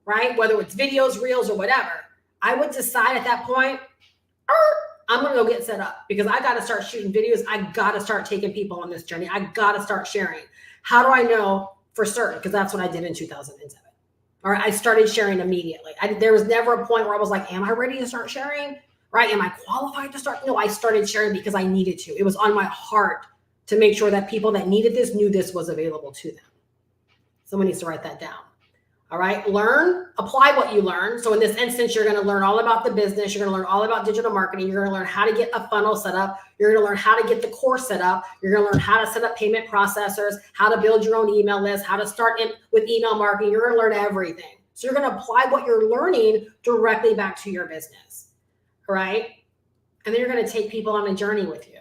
right? Whether it's videos, reels, or whatever, I would decide at that point, I'm going to go get set up because I got to start shooting videos. I got to start taking people on this journey. I got to start sharing. How do I know for certain? Because that's what I did in 2007. All right. I started sharing immediately. There was never a point where I was like, am I ready to start sharing? Right? Am I qualified to start? No, I started sharing because I needed to. It was on my heart to make sure that people that needed this knew this was available to them. Someone needs to write that down. All right. Learn, apply what you learn. So in this instance, you're going to learn all about the business. You're going to learn all about digital marketing. You're going to learn how to get a funnel set up. You're going to learn how to get the course set up. You're going to learn how to set up payment processors, how to build your own email list, how to start with email marketing. You're going to learn everything. So you're going to apply what you're learning directly back to your business. All right. And then you're going to take people on a journey with you.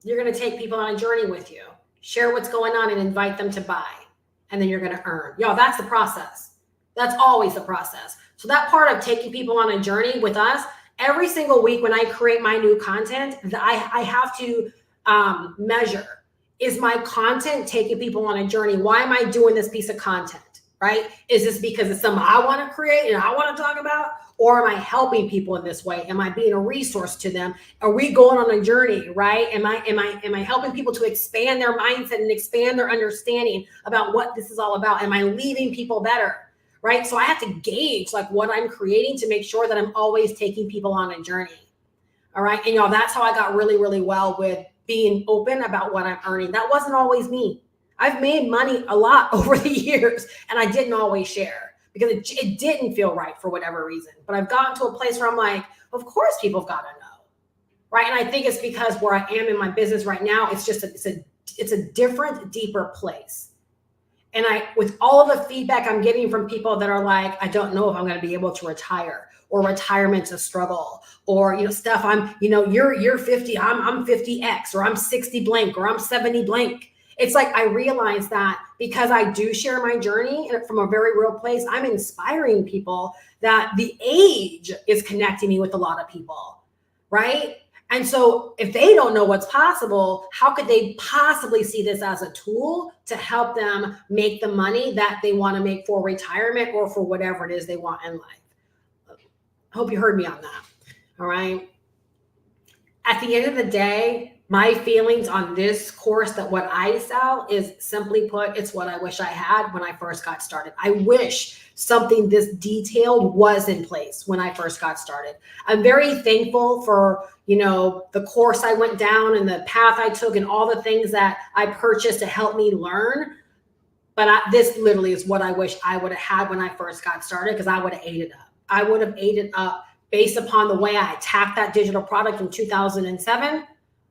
You're going to take people on a journey with you, share what's going on and invite them to buy. And then you're going to earn. Y'all, that's the process. That's always the process. So that part of taking people on a journey with us, every single week when I create my new content, I have to measure, is my content taking people on a journey? Why am I doing this piece of content, right? Is this because it's something I want to create and I want to talk about? Or am I helping people in this way? Am I being a resource to them? Are we going on a journey, right? Am I helping people to expand their mindset and expand their understanding about what this is all about? Am I leaving people better, right? So I have to gauge like what I'm creating to make sure that I'm always taking people on a journey. All right. And y'all, that's how I got really, really well with being open about what I'm earning. That wasn't always me. I've made money a lot over the years and I didn't always share, because it didn't feel right for whatever reason. But I've gotten to a place where I'm like, of course people have got to know, right? And I think it's because where I am in my business right now, it's a different, deeper place. And with all of the feedback I'm getting from people that are like, I don't know if I'm going to be able to retire, or retirement's a struggle, or, Steph, you're 50, I'm 50X, or I'm 60 blank, or I'm 70 blank. It's like, I realize that because I do share my journey from a very real place, I'm inspiring people that the age is connecting me with a lot of people, right? And so if they don't know what's possible, how could they possibly see this as a tool to help them make the money that they want to make for retirement or for whatever it is they want in life? I hope you heard me on that. All right. At the end of the day, my feelings on this course, that what I sell, is simply put, it's what I wish I had when I first got started. I wish something this detailed was in place when I first got started. I'm very thankful for, the course I went down and the path I took and all the things that I purchased to help me learn. But this literally is what I wish I would have had when I first got started, because I would have ate it up. I would have ate it up based upon the way I attacked that digital product in 2007,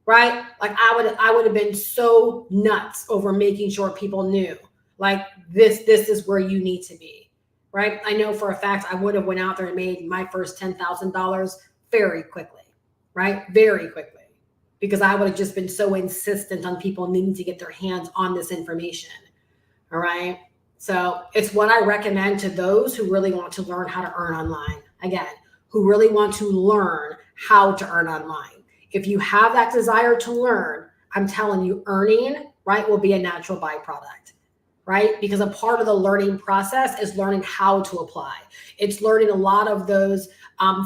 right? Like I would have been so nuts over making sure people knew, like, this is where you need to be, right? I know for a fact I would have went out there and made my first $10,000 very quickly, right? Very quickly, because I would have just been so insistent on people needing to get their hands on this information. All right. So it's what I recommend to those who really want to learn how to earn online. Again, who really want to learn how to earn online. If you have that desire to learn, I'm telling you, earning, right, will be a natural byproduct, right? Because a part of the learning process is learning how to apply. It's learning a lot of those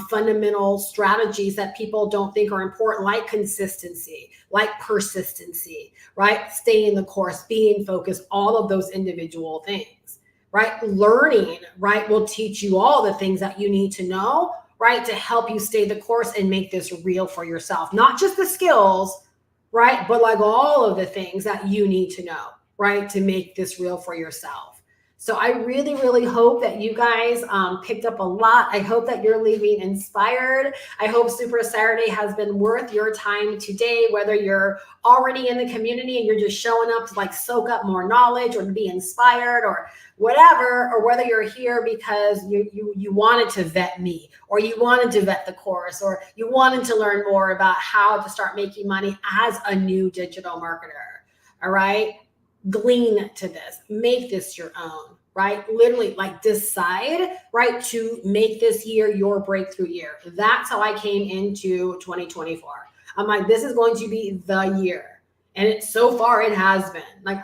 fundamental strategies that people don't think are important, like consistency, like persistency, right? Staying the course, being focused, all of those individual things, right? Learning, right, will teach you all the things that you need to know, right, to help you stay the course and make this real for yourself. Not just the skills, right, but like all of the things that you need to know, right, to make this real for yourself. So I really, really hope that you guys picked up a lot. I hope that you're leaving inspired. I hope Super Saturday has been worth your time today, whether you're already in the community and you're just showing up to like soak up more knowledge or to be inspired or whatever, or whether you're here because you wanted to vet me, or you wanted to vet the course, or you wanted to learn more about how to start making money as a new digital marketer. All right. Glean to this, make this your own, right? Literally, like, decide, right, to make this year your breakthrough year. That's how I came into 2024. I'm like, this is going to be the year. And so far it has been like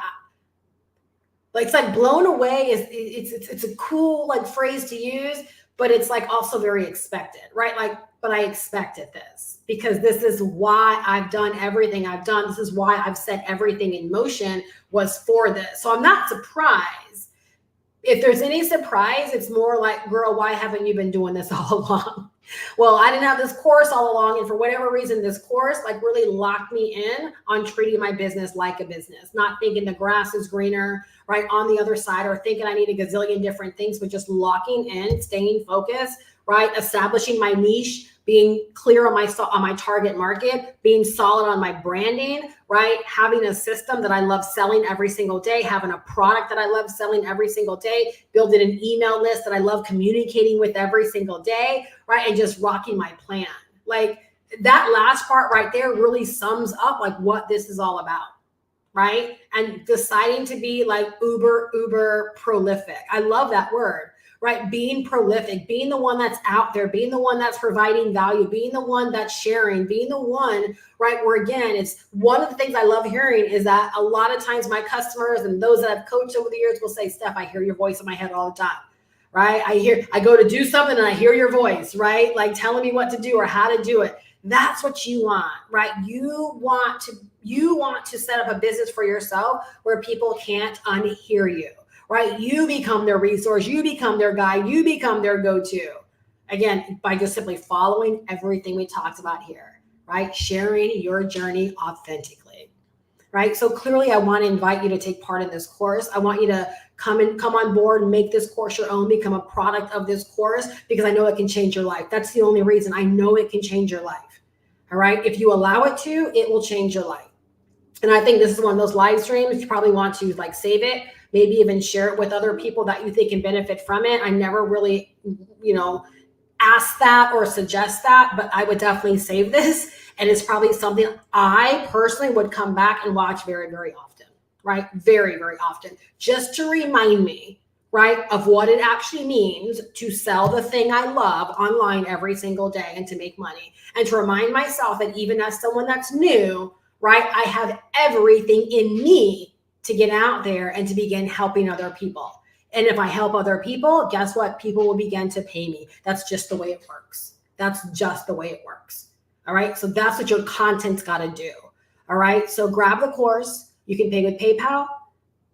it's like blown away it's a cool like phrase to use, but it's like also very expected, right? Like, but I expected this because this is why I've done everything I've done. This is why I've set everything in motion, was for this. So I'm not surprised. If there's any surprise, it's more like, girl, why haven't you been doing this all along? Well, I didn't have this course all along. And for whatever reason, this course like really locked me in on treating my business like a business, not thinking the grass is greener, right, on the other side, or thinking I need a gazillion different things, but just locking in, staying focused, right, establishing my niche, being clear on my target market, being solid on my branding, right? Having a system that I love selling every single day, having a product that I love selling every single day, building an email list that I love communicating with every single day, right? And just rocking my plan. Like, that last part right there really sums up like what this is all about, right? And deciding to be like uber prolific. I love that word. Right? Being prolific, being the one that's out there, being the one that's providing value, being the one that's sharing, being the one, right? Where again, it's one of the things I love hearing is that a lot of times my customers and those that I've coached over the years will say, Steph, I hear your voice in my head all the time, right? I go to do something and I hear your voice, right? Like telling me what to do or how to do it. That's what you want, right? You want to set up a business for yourself where people can't unhear you. Right? You become their resource. You become their guy. You become their go-to. Again, by just simply following everything we talked about here, right? Sharing your journey authentically, right? So clearly I want to invite you to take part in this course. I want you to come on board and make this course your own, become a product of this course, because I know it can change your life. That's the only reason. I know it can change your life. All right? If you allow it to, it will change your life. And I think this is one of those live streams. You probably want to like save it, maybe even share it with other people that you think can benefit from it. I never really, ask that or suggest that, but I would definitely save this. And it's probably something I personally would come back and watch very, very often, right? Very, very often, just to remind me, right, of what it actually means to sell the thing I love online every single day and to make money. And to remind myself that even as someone that's new, right, I have everything in me to get out there and to begin helping other people. And if I help other people, guess what? People will begin to pay me. That's just the way it works. That's just the way it works. All right. So that's what your content's got to do. All right. So grab the course. You can pay with PayPal,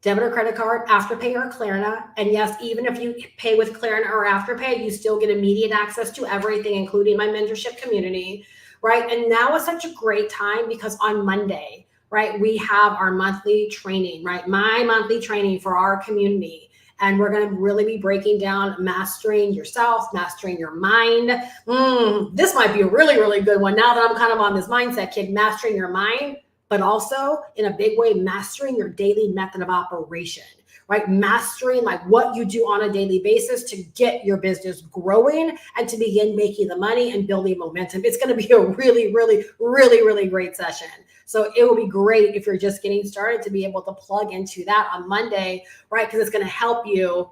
debit or credit card, Afterpay or Klarna. And yes, even if you pay with Klarna or Afterpay, you still get immediate access to everything, including my mentorship community. Right. And now is such a great time because on Monday, right, we have our monthly training, right? My monthly training for our community. And we're going to really be breaking down mastering yourself, mastering your mind. This might be a really, really good one now that I'm kind of on this mindset kick, mastering your mind, but also in a big way, mastering your daily method of operation, right? Mastering like what you do on a daily basis to get your business growing and to begin making the money and building momentum. It's going to be a really, really, really, really great session. So it will be great if you're just getting started to be able to plug into that on Monday, right? Because it's going to help you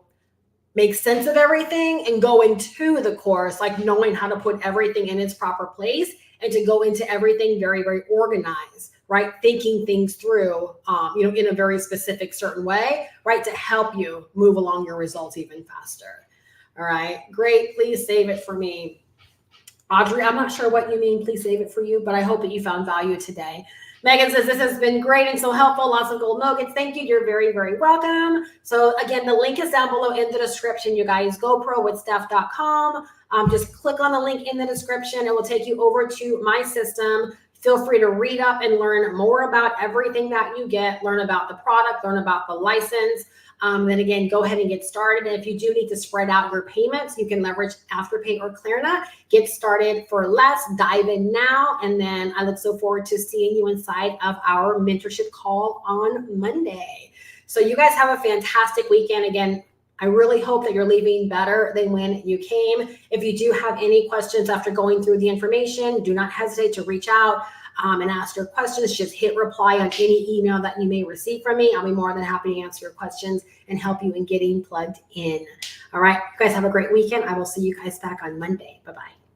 make sense of everything and go into the course, like knowing how to put everything in its proper place and to go into everything very, very organized, right? Thinking things through, in a very specific certain way, right? To help you move along your results even faster. All right, great. Please save it for me. Audrey, I'm not sure what you mean, please save it for you, but I hope that you found value today. Megan says, this has been great and so helpful. Lots of gold nuggets. Thank you. You're very, very welcome. So again, the link is down below in the description, you guys. GoProWithSteph.com. Just click on the link in the description. It will take you over to my system. Feel free to read up and learn more about everything that you get. Learn about the product, learn about the license. Then again, go ahead and get started. And if you do need to spread out your payments, you can leverage Afterpay or Klarna. Get started for less. Dive in now. And then I look so forward to seeing you inside of our mentorship call on Monday. So you guys have a fantastic weekend. Again, I really hope that you're leaving better than when you came. If you do have any questions after going through the information, do not hesitate to reach out and ask your questions. Just hit reply on any email that you may receive from me. I'll be more than happy to answer your questions and help you in getting plugged in. All right, you guys have a great weekend. I will see you guys back on Monday. Bye-bye.